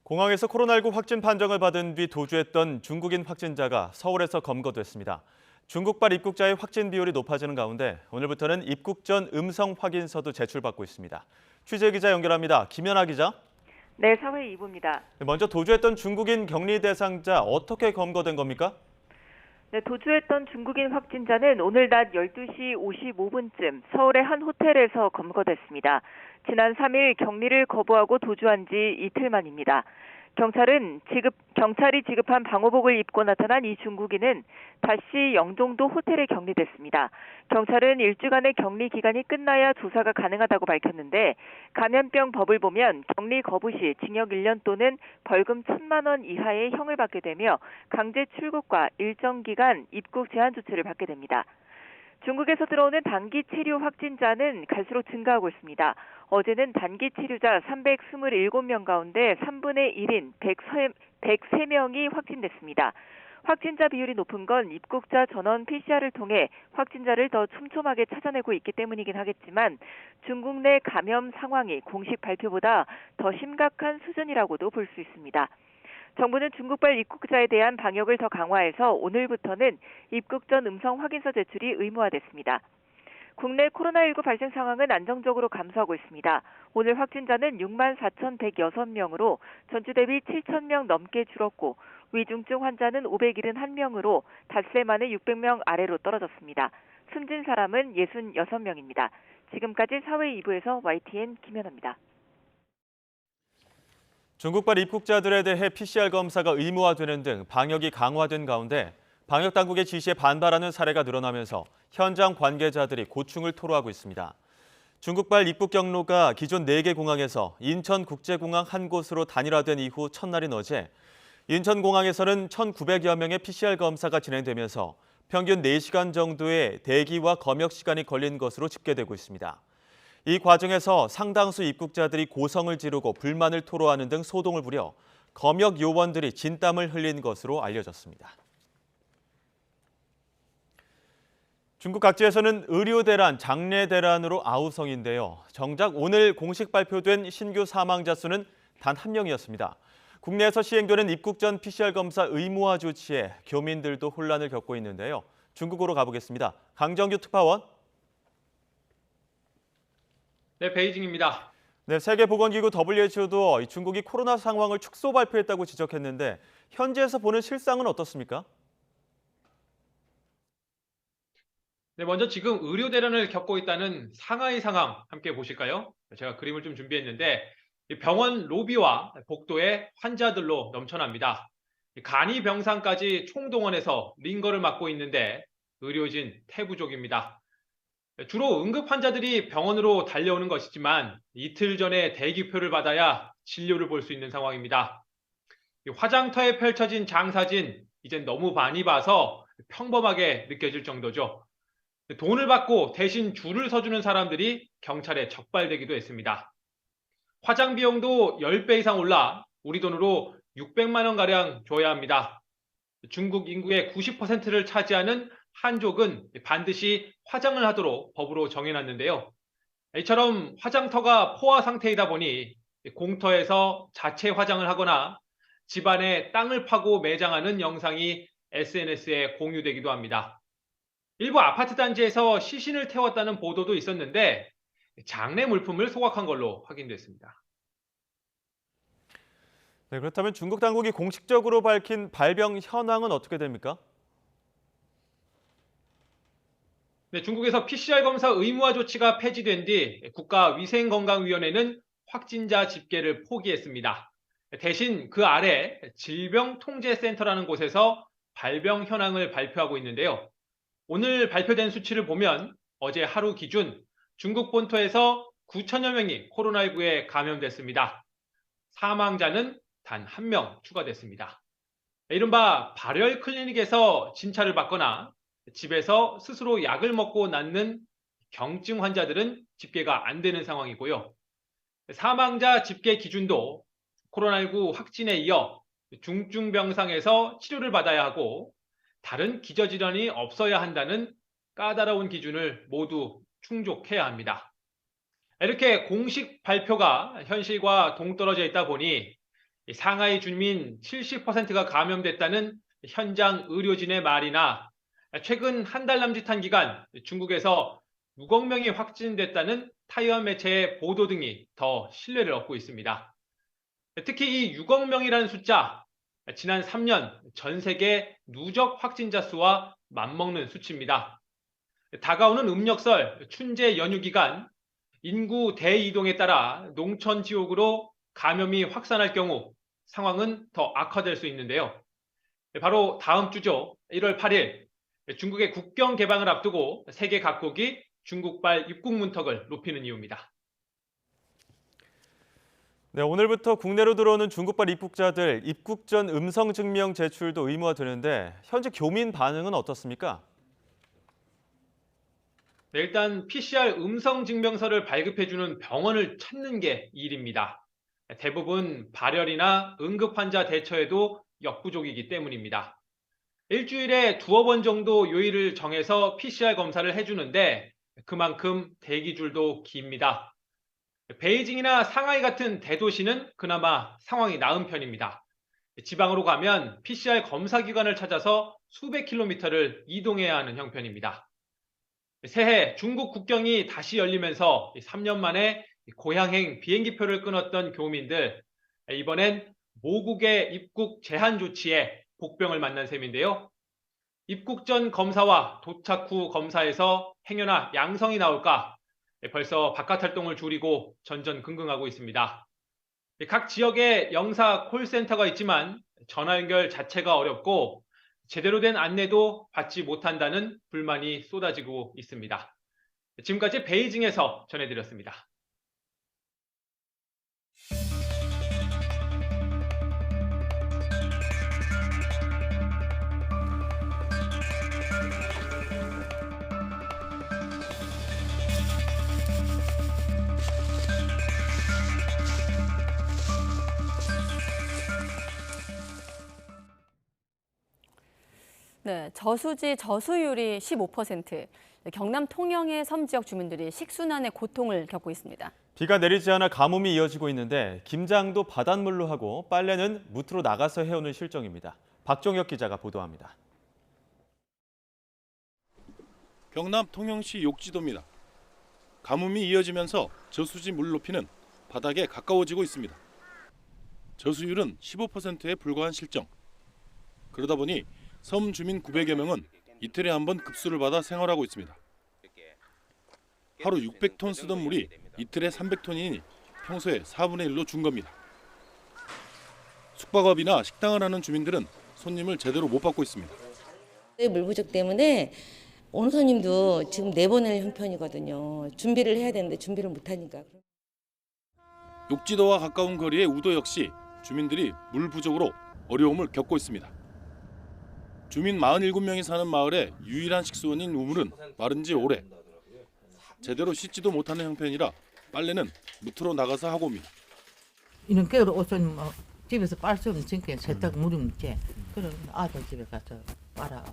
공항에서 코로나19 확진 판정을 받은 뒤 도주했던 중국인 확진자가 서울에서 검거됐습니다. 중국발 입국자의 확진 비율이 높아지는 가운데 오늘부터는 입국 전 음성 확인서도 제출받고 있습니다. 취재기자 연결합니다. 김연아 기자. 네, 사회 2부입니다. 먼저 도주했던 중국인 격리 대상자 어떻게 검거된 겁니까? 네, 도주했던 중국인 확진자는 오늘 낮 12시 55분쯤 서울의 한 호텔에서 검거됐습니다. 지난 3일 격리를 거부하고 도주한 지 이틀 만입니다. 경찰이 지급한 방호복을 입고 나타난 이 중국인은 다시 영종도 호텔에 격리됐습니다. 경찰은 일주간의 격리 기간이 끝나야 조사가 가능하다고 밝혔는데 감염병 법을 보면 격리 거부 시 징역 1년 또는 벌금 1,000만 원 이하의 형을 받게 되며 강제 출국과 일정 기간 입국 제한 조치를 받게 됩니다. 중국에서 들어오는 단기 체류 확진자는 갈수록 증가하고 있습니다. 어제는 단기 체류자 327명 가운데 3분의 1인 103명이 확진됐습니다. 확진자 비율이 높은 건 입국자 전원 PCR을 통해 확진자를 더 촘촘하게 찾아내고 있기 때문이긴 하겠지만 중국 내 감염 상황이 공식 발표보다 더 심각한 수준이라고도 볼 수 있습니다. 정부는 중국발 입국자에 대한 방역을 더 강화해서 오늘부터는 입국 전 음성 확인서 제출이 의무화됐습니다. 국내 코로나19 발생 상황은 안정적으로 감소하고 있습니다. 오늘 확진자는 64,106명으로 전주 대비 7,000명 넘게 줄었고 위중증 환자는 571명으로 닷새 만에 600명 아래로 떨어졌습니다. 숨진 사람은 66명입니다. 지금까지 사회 2부에서 YTN 김연아입니다. 중국발 입국자들에 대해 PCR 검사가 의무화되는 등 방역이 강화된 가운데 방역당국의 지시에 반발하는 사례가 늘어나면서 현장 관계자들이 고충을 토로하고 있습니다. 중국발 입국 경로가 기존 4개 공항에서 인천국제공항 한 곳으로 단일화된 이후 첫날인 어제 인천공항에서는 1,900여 명의 PCR 검사가 진행되면서 평균 4시간 정도의 대기와 검역 시간이 걸린 것으로 집계되고 있습니다. 이 과정에서 상당수 입국자들이 고성을 지르고 불만을 토로하는 등 소동을 부려 검역 요원들이 진땀을 흘린 것으로 알려졌습니다. 중국 각지에서는 의료대란, 장례대란으로 아우성인데요. 정작 오늘 공식 발표된 신규 사망자 수는 단 1명이었습니다. 국내에서 시행되는 입국 전 PCR 검사 의무화 조치에 교민들도 혼란을 겪고 있는데요. 중국으로 가보겠습니다. 강정규 특파원. 네, 베이징입니다. 네, 세계보건기구 WHO도 중국이 코로나 상황을 축소 발표했다고 지적했는데 현지에서 보는 실상은 어떻습니까? 네, 먼저 지금 의료 대란을 겪고 있다는 상하이 상황 함께 보실까요? 제가 그림을 좀 준비했는데 병원 로비와 복도에 환자들로 넘쳐납니다. 간이 병상까지 총동원해서 링거를 맡고 있는데 의료진 태부족입니다. 주로 응급 환자들이 병원으로 달려오는 것이지만 이틀 전에 대기표를 받아야 진료를 볼 수 있는 상황입니다. 화장터에 펼쳐진 장사진 이젠 너무 많이 봐서 평범하게 느껴질 정도죠. 돈을 받고 대신 줄을 서주는 사람들이 경찰에 적발되기도 했습니다. 화장 비용도 10배 이상 올라 우리 돈으로 600만 원가량 줘야 합니다. 중국 인구의 90%를 차지하는 한족은 반드시 화장을 하도록 법으로 정해놨는데요. 이처럼 화장터가 포화 상태이다 보니 공터에서 자체 화장을 하거나 집안에 땅을 파고 매장하는 영상이 SNS에 공유되기도 합니다. 일부 아파트 단지에서 시신을 태웠다는 보도도 있었는데 장례 물품을 소각한 걸로 확인됐습니다. 네, 그렇다면 중국 당국이 공식적으로 밝힌 발병 현황은 어떻게 됩니까? 네, 중국에서 PCR 검사 의무화 조치가 폐지된 뒤 국가위생건강위원회는 확진자 집계를 포기했습니다. 대신 그 아래 질병통제센터라는 곳에서 발병 현황을 발표하고 있는데요. 오늘 발표된 수치를 보면 어제 하루 기준 중국 본토에서 9천여 명이 코로나19에 감염됐습니다. 사망자는 단 1명 추가됐습니다. 이른바 발열 클리닉에서 진찰을 받거나 집에서 스스로 약을 먹고 낫는 경증 환자들은 집계가 안 되는 상황이고요. 사망자 집계 기준도 코로나19 확진에 이어 중증병상에서 치료를 받아야 하고 다른 기저질환이 없어야 한다는 까다로운 기준을 모두 충족해야 합니다. 이렇게 공식 발표가 현실과 동떨어져 있다 보니 상하이 주민 70%가 감염됐다는 현장 의료진의 말이나 최근 한 달 남짓한 기간 중국에서 6억 명이 확진됐다는 타이완 매체의 보도 등이 더 신뢰를 얻고 있습니다. 특히 이 6억 명이라는 숫자, 지난 3년 전 세계 누적 확진자 수와 맞먹는 수치입니다. 다가오는 음력설, 춘제 연휴 기간, 인구 대이동에 따라 농촌 지역으로 감염이 확산할 경우 상황은 더 악화될 수 있는데요. 바로 다음 주죠. 1월 8일 중국의 국경 개방을 앞두고 세계 각국이 중국발 입국 문턱을 높이는 이유입니다. 네, 오늘부터 국내로 들어오는 중국발 입국자들 입국 전 음성 증명 제출도 의무화되는데 현재 교민 반응은 어떻습니까? 네, 일단 PCR 음성 증명서를 발급해주는 병원을 찾는 게 일입니다. 대부분 발열이나 응급 환자 대처에도 역부족이기 때문입니다. 일주일에 2번 정도 요일을 정해서 PCR 검사를 해주는데 그만큼 대기줄도 깁니다. 베이징이나 상하이 같은 대도시는 그나마 상황이 나은 편입니다. 지방으로 가면 PCR 검사 기관을 찾아서 수백 킬로미터를 이동해야 하는 형편입니다. 새해 중국 국경이 다시 열리면서 3년 만에 고향행 비행기표를 끊었던 교민들, 이번엔 모국의 입국 제한 조치에 복병을 만난 셈인데요. 입국 전 검사와 도착 후 검사에서 행여나 양성이 나올까 벌써 바깥 활동을 줄이고 전전긍긍하고 있습니다. 각 지역에 영사 콜센터가 있지만 전화 연결 자체가 어렵고 제대로 된 안내도 받지 못한다는 불만이 쏟아지고 있습니다. 지금까지 베이징에서 전해드렸습니다. 네, 저수지 저수율이 15%, 경남 통영의 섬 지역 주민들이 식순환의 고통을 겪고 있습니다. 비가 내리지 않아 가뭄이 이어지고 있는데 김장도 바닷물로 하고 빨래는 무트로 나가서 해오는 실정입니다. 박종혁 기자가 보도합니다. 경남 통영시 욕지도입니다. 가뭄이 이어지면서 저수지 물 높이는 바닥에 가까워지고 있습니다. 저수율은 15%에 불과한 실정. 그러다 보니 섬 주민 900여 명은 이틀에 한 번 급수를 받아 생활하고 있습니다. 하루 600톤 쓰던 물이 이틀에 300톤이니 평소에 4분의 1로 준 겁니다. 숙박업이나 식당을 하는 주민들은 손님을 제대로 못 받고 있습니다. 물 부족 때문에 온 손님도 지금 내보낼 형편이거든요. 준비를 해야 되는데 준비를 못하니까. 욕지도와 가까운 거리의 우도 역시 주민들이 물 부족으로 어려움을 겪고 있습니다. 주민 47명이 사는 마을의 유일한 식수원인 우물은 마른 지 오래. 제대로 씻지도 못하는 형편이라 빨래는 무트로 나가서 하고 옵니다. 이런 겨울 옷은 뭐 집에서 빨 수 없는 징크에 세탁 물이 묻지. 그럼 아들 집에 가서 빨아.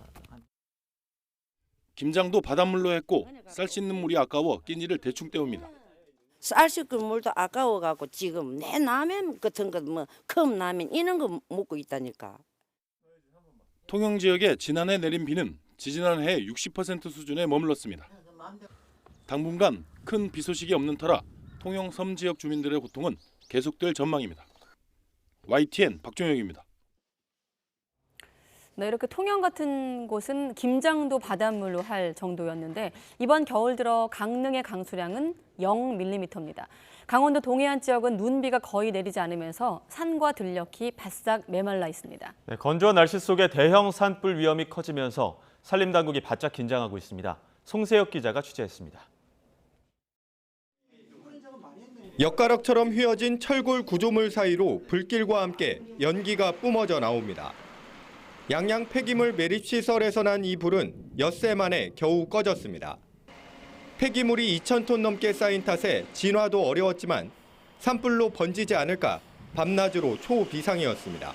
김장도 바닷물로 했고 쌀 씻는 물이 아까워 끼니를 대충 때웁니다. 쌀 씻을 물도 아까워갖고 지금 내 라면 같은 거 뭐 컵라면 이런 거 먹고 있다니까. 통영 지역에 지난해 내린 비는 지지난해 60% 수준에 머물렀습니다. 당분간 큰 비 소식이 없는 터라 통영 섬 지역 주민들의 고통은 계속될 전망입니다. YTN 박종혁입니다. 네, 이렇게 통영 같은 곳은 김장도 바닷물로 할 정도였는데 이번 겨울 들어 강릉의 강수량은 0mm입니다. 강원도 동해안 지역은 눈비가 거의 내리지 않으면서 산과 들녘이 바싹 메말라 있습니다. 네, 건조한 날씨 속에 대형 산불 위험이 커지면서 산림당국이 바짝 긴장하고 있습니다. 송세혁 기자가 취재했습니다. 엿가락처럼 휘어진 철골 구조물 사이로 불길과 함께 연기가 뿜어져 나옵니다. 양양 폐기물 매립시설에서 난 이 불은 엿새 만에 겨우 꺼졌습니다. 폐기물이 2,000톤 넘게 쌓인 탓에 진화도 어려웠지만 산불로 번지지 않을까 밤낮으로 초비상이었습니다.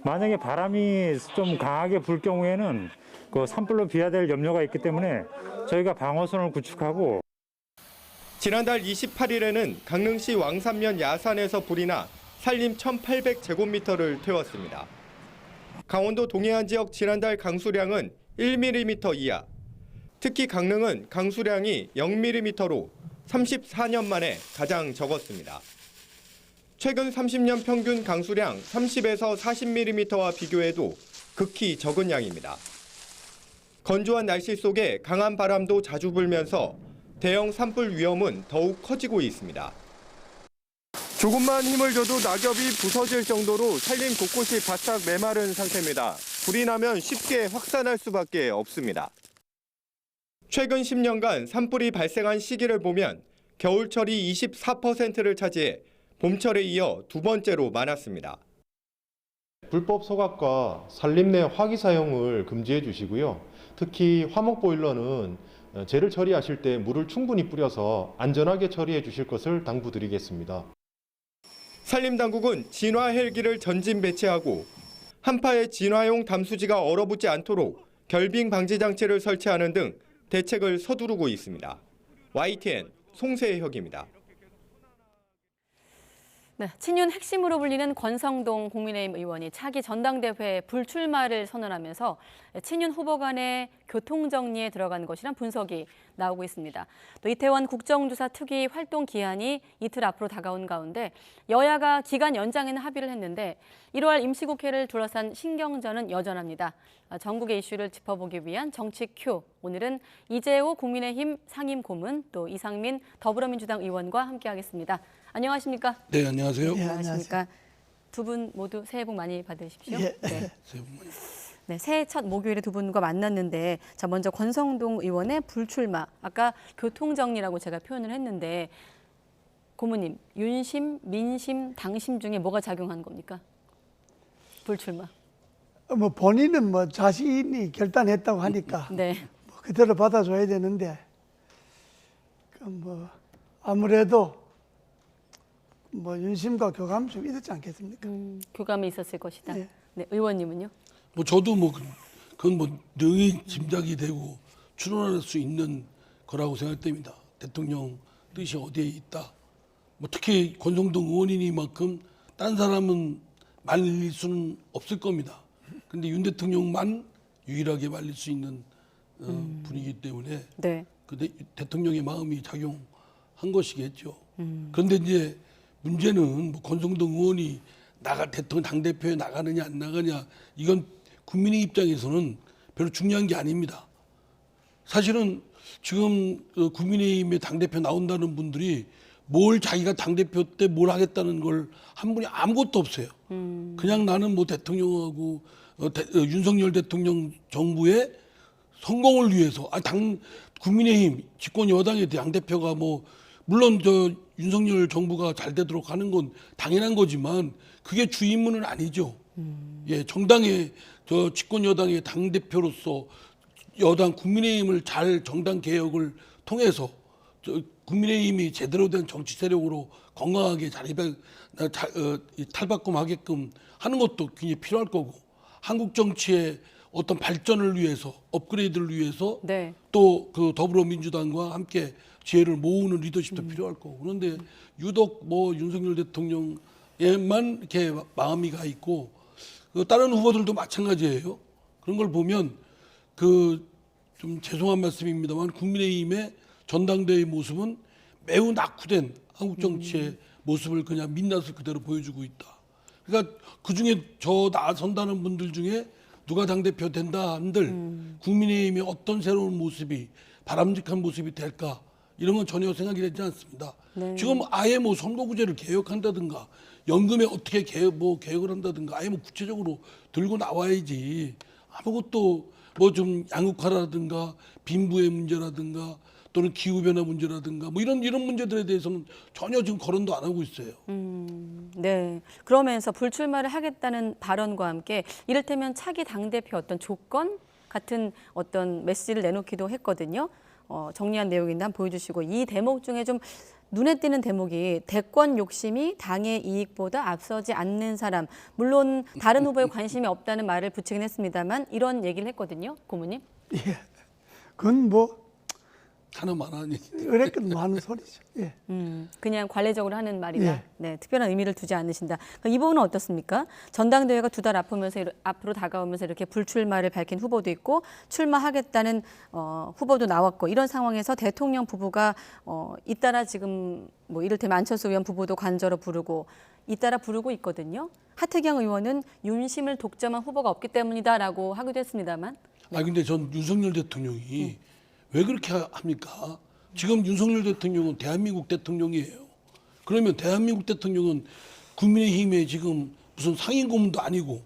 만약에 바람이 좀 강하게 불 경우에는 그 산불로 비화될 염려가 있기 때문에 저희가 방어선을 구축하고 지난달 28일에는 강릉시 왕산면 야산에서 불이 나 산림 1,800제곱미터를 태웠습니다. 강원도 동해안 지역 지난달 강수량은 1mm 이하, 특히 강릉은 강수량이 0mm로 34년 만에 가장 적었습니다. 최근 30년 평균 강수량 30에서 40mm와 비교해도 극히 적은 양입니다. 건조한 날씨 속에 강한 바람도 자주 불면서 대형 산불 위험은 더욱 커지고 있습니다. 조금만 힘을 줘도 낙엽이 부서질 정도로 산림 곳곳이 바싹 메마른 상태입니다. 불이 나면 쉽게 확산할 수밖에 없습니다. 최근 10년간 산불이 발생한 시기를 보면 겨울철이 24%를 차지해 봄철에 이어 두 번째로 많았습니다. 불법 소각과 산림 내 화기 사용을 금지해 주시고요. 특히 화목 보일러는 재를 처리하실 때 물을 충분히 뿌려서 안전하게 처리해 주실 것을 당부드리겠습니다. 산림당국은 진화 헬기를 전진 배치하고 한파에 진화용 담수지가 얼어붙지 않도록 결빙 방지 장치를 설치하는 등 대책을 서두르고 있습니다. YTN 송세혁입니다. 네, 친윤 핵심으로 불리는 권성동 국민의힘 의원이 차기 전당대회 불출마를 선언하면서 친윤 후보 간의 교통정리에 들어간 것이란 분석이 나오고 있습니다. 또 이태원 국정조사 특위 활동 기한이 이틀 앞으로 다가온 가운데 여야가 기간 연장에는 합의를 했는데 1월 임시국회를 둘러싼 신경전은 여전합니다. 전국의 이슈를 짚어보기 위한 정치 큐. 오늘은 이재호 국민의힘 상임고문 또 이상민 더불어민주당 의원과 함께하겠습니다. 안녕하십니까? 네, 안녕하세요. 네, 안녕하십니까? 두 분 모두 새해 복 많이 받으십시오. 예, 네. 새해 복 많이. 네, 새해 첫 목요일에 두 분과 만났는데 자 먼저 권성동 의원의 불출마. 아까 교통정리라고 제가 표현을 했는데 고모님, 윤심, 민심, 당심 중에 뭐가 작용한 겁니까? 불출마. 뭐 본인은 뭐 자신이 결단했다고 하니까 네. 뭐 그대로 받아줘야 되는데 뭐 아무래도 뭐 윤심과 교감이 좀 있었지 않겠습니까? 교감이 있었을 것이다. 네. 네, 의원님은요? 뭐 저도 뭐 그건 뭐 능히 짐작이 되고 추론할 수 있는 거라고 생각됩니다. 대통령 뜻이 어디에 있다. 뭐 특히 권성동 의원이니만큼 딴 사람은 말릴 수는 없을 겁니다. 근데 윤 대통령만 유일하게 말릴 수 있는 분이기 때문에 네. 그 대통령의 마음이 작용한 것이겠죠. 그런데 이제 문제는 뭐 권성동 의원이 대통령 당대표에 나가느냐 안 나가냐 이건 국민의 입장에서는 별로 중요한 게 아닙니다. 사실은 지금 국민의힘의 당대표 나온다는 분들이 뭘 자기가 당대표 때 뭘 하겠다는 걸 한 분이 아무것도 없어요. 그냥 나는 뭐 대통령하고 윤석열 대통령 정부의 성공을 위해서 국민의힘 집권 여당의 당대표가 뭐 물론 윤석열 정부가 잘 되도록 하는 건 당연한 거지만 그게 주 임무는 아니죠. 예, 정당의 집권 여당의 당대표로서 여당 국민의힘을 잘 정당 개혁을 통해서 국민의힘이 제대로 된 정치 세력으로 건강하게 탈바꿈하게끔 하는 것도 굉장히 필요할 거고, 한국 정치의 어떤 발전을 위해서, 업그레이드를 위해서 네. 또 그 더불어민주당과 함께 지혜를 모으는 리더십도 필요할 거고. 그런데 유독 뭐 윤석열 대통령에만 이렇게 마음이 가 있고 다른 후보들도 마찬가지예요. 그런 걸 보면 좀 죄송한 말씀입니다만 국민의힘의 전당대회 모습은 매우 낙후된 한국 정치의 모습을 그냥 민낯을 그대로 보여주고 있다. 그러니까 그중에 나선다는 분들 중에 누가 당대표 된다 한들 국민의힘의 어떤 새로운 모습이 바람직한 모습이 될까 이런 건 전혀 생각이 되지 않습니다. 네. 지금 아예 뭐 선거구제를 개혁한다든가 연금에 어떻게 개혁을 한다든가 아예 뭐 구체적으로 들고 나와야지 아무것도 뭐 좀 양극화라든가 빈부의 문제라든가 또는 기후변화 문제라든가 뭐 이런 문제들에 대해서는 전혀 지금 거론도 안 하고 있어요. 네. 그러면서 불출마를 하겠다는 발언과 함께 이를테면 차기 당대표 어떤 조건 같은 어떤 메시지를 내놓기도 했거든요. 정리한 내용인데 한번 보여주시고, 이 대목 중에 좀 눈에 띄는 대목이 대권 욕심이 당의 이익보다 앞서지 않는 사람. 물론 다른 후보에 관심이 없다는 말을 붙이긴 했습니다만 이런 얘기를 했거든요. 고모님. 예. 그건 뭐 하나만 그랬건 많은 소리죠. 예. 그냥 관례적으로 하는 말이다. 예. 네, 특별한 의미를 두지 않으신다. 이 부분은 어떻습니까? 전당대회가 2달 앞으로 다가오면서 이렇게 불출마를 밝힌 후보도 있고 출마하겠다는 후보도 나왔고, 이런 상황에서 대통령 부부가 잇따라 지금 뭐 이를테면 안철수 의원 부부도 관저로 부르고 잇따라 부르고 있거든요. 하태경 의원은 윤심을 독점한 후보가 없기 때문이다라고 하기도 했습니다만. 근데 전 윤석열 대통령이 왜 그렇게 합니까? 지금 윤석열 대통령은 대한민국 대통령이에요. 그러면 대한민국 대통령은 국민의힘의 지금 무슨 상임 고문도 아니고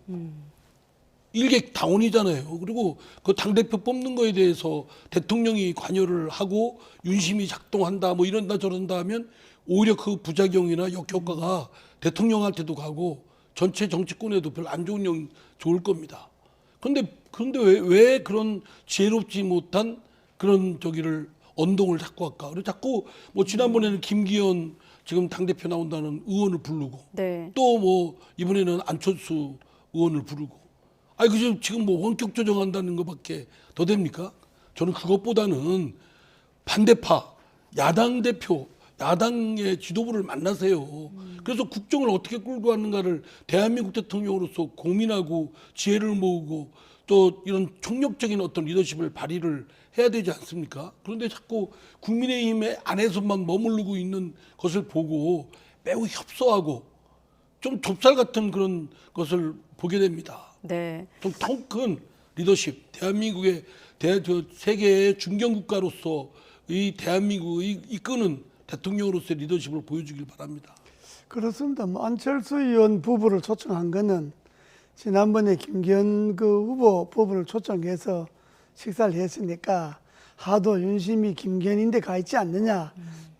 일개 당원이잖아요. 그리고 그 당대표 뽑는 거에 대해서 대통령이 관여를 하고 윤심이 작동한다 뭐 이런다 저런다 하면 오히려 그 부작용이나 역효과가 대통령한테도 가고 전체 정치권에도 별로 안 좋을 겁니다. 그런데 왜 그런 지혜롭지 못한 그런 언동을 자꾸 할까? 그리고 자꾸 뭐 지난번에는 김기현 지금 당대표 나온다는 의원을 부르고 네. 또 뭐 이번에는 안철수 의원을 부르고 그죠? 지금 뭐 원격 조정한다는 것밖에 더 됩니까? 저는 그것보다는 반대파 야당 대표 야당의 지도부를 만나세요. 그래서 국정을 어떻게 끌고 가는가를 대한민국 대통령으로서 고민하고 지혜를 모으고 또 이런 총력적인 어떤 리더십을 발휘를 해야 되지 않습니까? 그런데 자꾸 국민의힘의 안에서만 머무르고 있는 것을 보고 매우 협소하고 좀 좁쌀 같은 그런 것을 보게 됩니다. 네. 좀 통 큰 리더십, 대한민국의 세계의 중견국가로서 이 대한민국을 이끄는 대통령으로서의 리더십을 보여주길 바랍니다. 그렇습니다. 뭐 안철수 의원 부부를 초청한 거는 지난번에 김기현 후보 부부를 초청해서 식사를 했으니까 하도 윤심이 김기현인데 가 있지 않느냐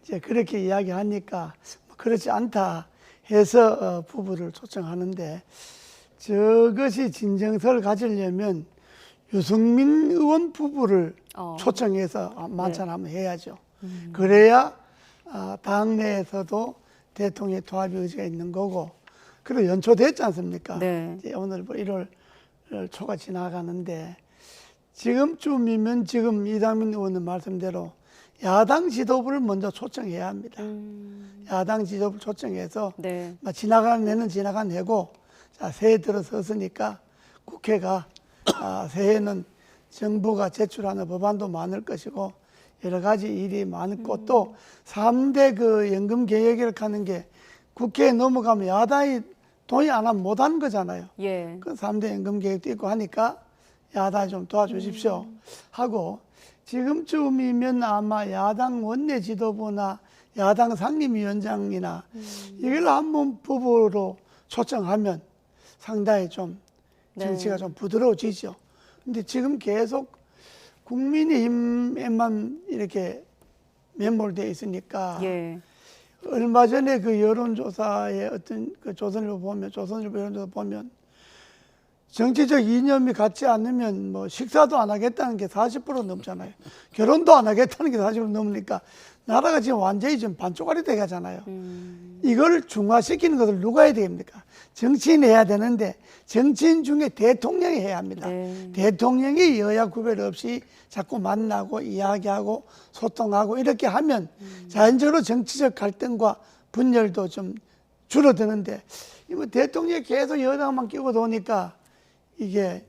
이제 그렇게 이야기하니까 그렇지 않다 해서 부부를 초청하는데, 저것이 진정성을 가지려면 유승민 의원 부부를 초청해서 만찬하면 해야죠. 그래야 당내에서도 대통령의 통합 의지가 있는 거고, 그리고 연초됐지 않습니까? 네. 이제 오늘 1월 초가 지나가는데 지금쯤이면 지금 이상민 의원의 말씀대로 야당 지도부를 먼저 초청해야 합니다. 야당 지도부를 초청해서 네. 지나간 해는 지나간 해고, 자, 새해 들어섰으니까 국회가 새해는 정부가 제출하는 법안도 많을 것이고 여러 가지 일이 많고 또 3대 연금 개혁을 하는 게 국회에 넘어가면 야당이 동의 안 하면 못 하는 거잖아요. 예. 그 3대 연금 개혁도 있고 하니까 야당이 좀 도와주십시오 하고, 지금쯤이면 아마 야당 원내 지도부나 야당 상임위원장이나 이걸 한번 부부로 초청하면 상당히 좀 정치가 좀 부드러워지죠. 근데 지금 계속 국민의힘에만 이렇게 매몰되어 있으니까 예. 얼마 전에 그 여론조사의 어떤 그 조선일보 여론조사 보면 정치적 이념이 같지 않으면 뭐 식사도 안 하겠다는 게 40% 넘잖아요. 결혼도 안 하겠다는 게 40% 넘으니까 나라가 지금 완전히 좀 반쪽짜리 돼 가잖아요. 이걸 중화시키는 것을 누가 해야 됩니까? 정치인이 해야 되는데 정치인 중에 대통령이 해야 합니다. 대통령이 여야 구별 없이 자꾸 만나고 이야기하고 소통하고 이렇게 하면 자연적으로 정치적 갈등과 분열도 좀 줄어드는데 이거 대통령이 계속 여당만 끼고 도니까 이게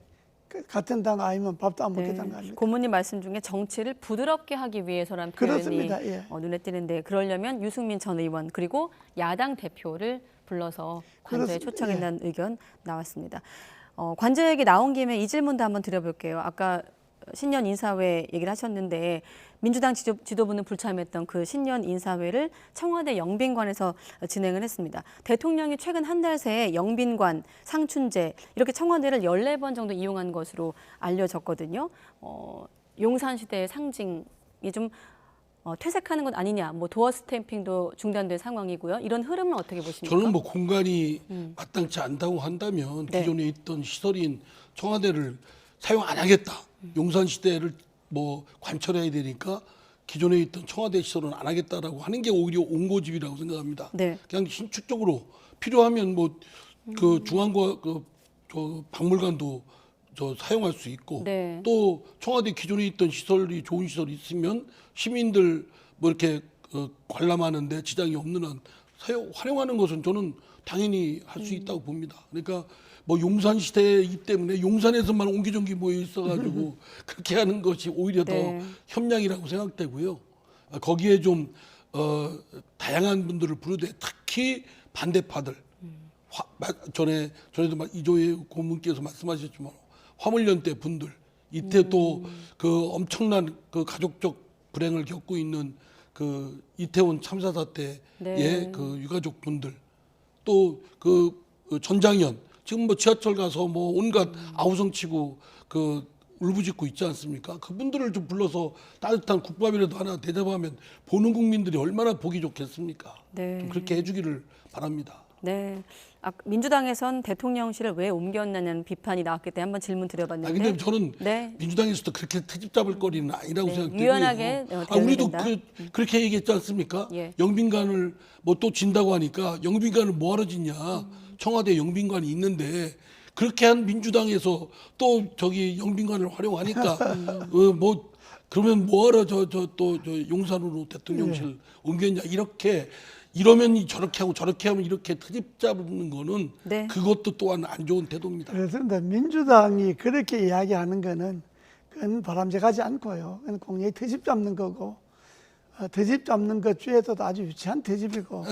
같은 당 아니면 밥도 안 먹겠다는 거 아닙니까? 고모님 말씀 중에 정치를 부드럽게 하기 위해서라는 표현이 그렇습니다. 예. 눈에 띄는데 그러려면 유승민 전 의원 그리고 야당 대표를 불러서 관저에 그렇습니다. 초청한다는 의견 나왔습니다. 관저 얘기 나온 김에 이 질문도 한번 드려볼게요. 아까 신년 인사회 얘기를 하셨는데 민주당 지도부는 불참했던 그 신년 인사회를 청와대 영빈관에서 진행을 했습니다. 대통령이 최근 한 달 새에 영빈관, 상춘제 이렇게 청와대를 14번 정도 이용한 것으로 알려졌거든요. 용산시대의 상징이 좀 퇴색하는 것 아니냐, 뭐 도어 스탬핑도 중단된 상황이고요. 이런 흐름은 어떻게 보십니까? 저는 뭐 공간이 마땅치 않다고 한다면 네. 기존에 있던 시설인 청와대를 사용 안 하겠다. 용산시대를 뭐 관철해야 되니까 기존에 있던 청와대 시설은 안 하겠다라고 하는 게 오히려 옹고집이라고 생각합니다. 네. 그냥 신축적으로 필요하면 뭐 그 중앙과 저 박물관도 저 사용할 수 있고 네. 또 청와대 기존에 있던 시설이 좋은 시설이 있으면 시민들 뭐 이렇게 관람하는데 지장이 없는 한 활용하는 것은 저는 당연히 할 수 있다고 봅니다. 그러니까 뭐 용산 시대이기 때문에 용산에서만 옹기종기 모여 있어가지고 그렇게 하는 것이 오히려 더 협량이라고 생각되고요. 거기에 좀 다양한 분들을 부르되 특히 반대파들 전에도 이조혜 고문께서 말씀하셨지만 화물연대 분들 이때 또 그 엄청난 그 가족적 불행을 겪고 있는 그 이태원 참사 사태의 그 유가족 분들 또 그 전장현 지금 뭐 지하철 가서 뭐 온갖 아우성 치고 그 울부짖고 있지 않습니까? 그분들을 좀 불러서 따뜻한 국밥이라도 하나 대접하면 보는 국민들이 얼마나 보기 좋겠습니까? 네. 좀 그렇게 해주기를 바랍니다. 네. 민주당에선 대통령실을 왜 옮겼냐는 비판이 나왔기 때문에 한번 질문 드려봤는데. 근데 저는 네. 민주당에서도 그렇게 트집 잡을 거리는 아니라고 생각되고요. 유연하게 우리도 된다. 그렇게 얘기했지 않습니까? 예. 영빈관을 뭐 또 진다고 하니까 영빈관을 뭐하러 짓냐. 청와대 영빈관이 있는데 그렇게 한 민주당에서 또 저기 영빈관을 활용하니까 뭐 그러면 뭐하러 저 용산으로 대통령실 옮겼냐 이러면 저렇게 하고 저렇게 하면 이렇게 트집 잡는 거는 그것도 또한 안 좋은 태도입니다. 그렇습니다. 민주당이 그렇게 이야기하는 거는 그건 바람직하지 않고요. 그건 공약이 트집 잡는 거고 트집 잡는 것 중에서도 아주 유치한 트집이고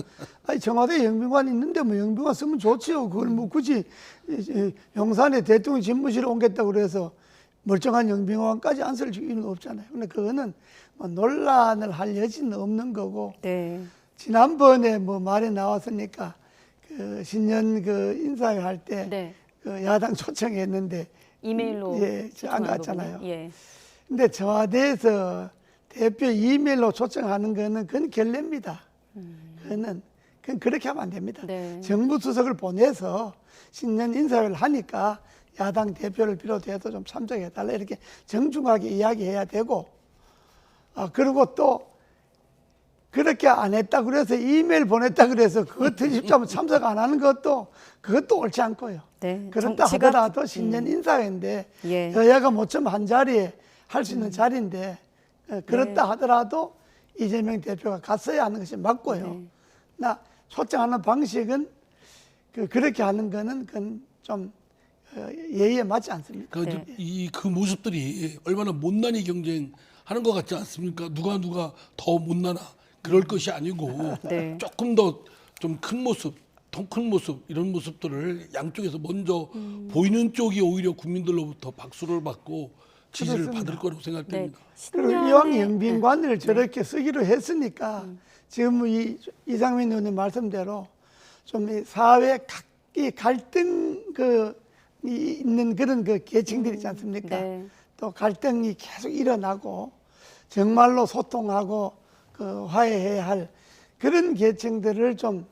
아니 청와대 영빈관 있는데 뭐 영빈관 쓰면 좋지요. 그걸 뭐 굳이 용산에 대통령 집무실을 옮겼다고 그래서 멀쩡한 영빈관까지 안 쓸 이유는 없잖아요. 근데 그거는 뭐 논란을 할 여지는 없는 거고 지난번에 뭐 말이 나왔으니까 그 신년 그 인사회 할 때 그 야당 초청했는데 이메일로 안 갔잖아요. 예. 근데 청와대에서 대표 이메일로 초청하는 거는 그건 결례입니다. 그건 그렇게 하면 안 됩니다. 정부 수석을 보내서 신년 인사회를 하니까 야당 대표를 비롯해서 좀 참석해달라 이렇게 정중하게 이야기해야 되고 그리고 또 그렇게 안 했다 그래서 이메일 보냈다 그래서 그것 트집잡으면 참석 안 하는 그것도 옳지 않고요. 그렇다 하더라도 신년 인사회인데 여야가 모처럼 한 자리에 할 수 있는 자리인데 그렇다 하더라도 이재명 대표가 갔어야 하는 것이 맞고요. 나 초청하는 방식은 그렇게 하는 거는 그건 좀 예의에 맞지 않습니까? 그 모습들이 얼마나 못난이 경쟁하는 것 같지 않습니까? 누가 더 못나나 그럴 것이 아니고 조금 더 좀 큰 모습, 더 큰 모습 이런 모습들을 양쪽에서 먼저 보이는 쪽이 오히려 국민들로부터 박수를 받고 지지를 그렇습니다. 받을 거라고 생각됩니다. 그리고 이왕 영빈관을 저렇게 쓰기로 했으니까 지금 이상민 의원님 말씀대로 좀 사회 각기 갈등 있는 그런 그 계층들 있지 않습니까? 또 갈등이 계속 일어나고 정말로 소통하고 그 화해해야 할 그런 계층들을 좀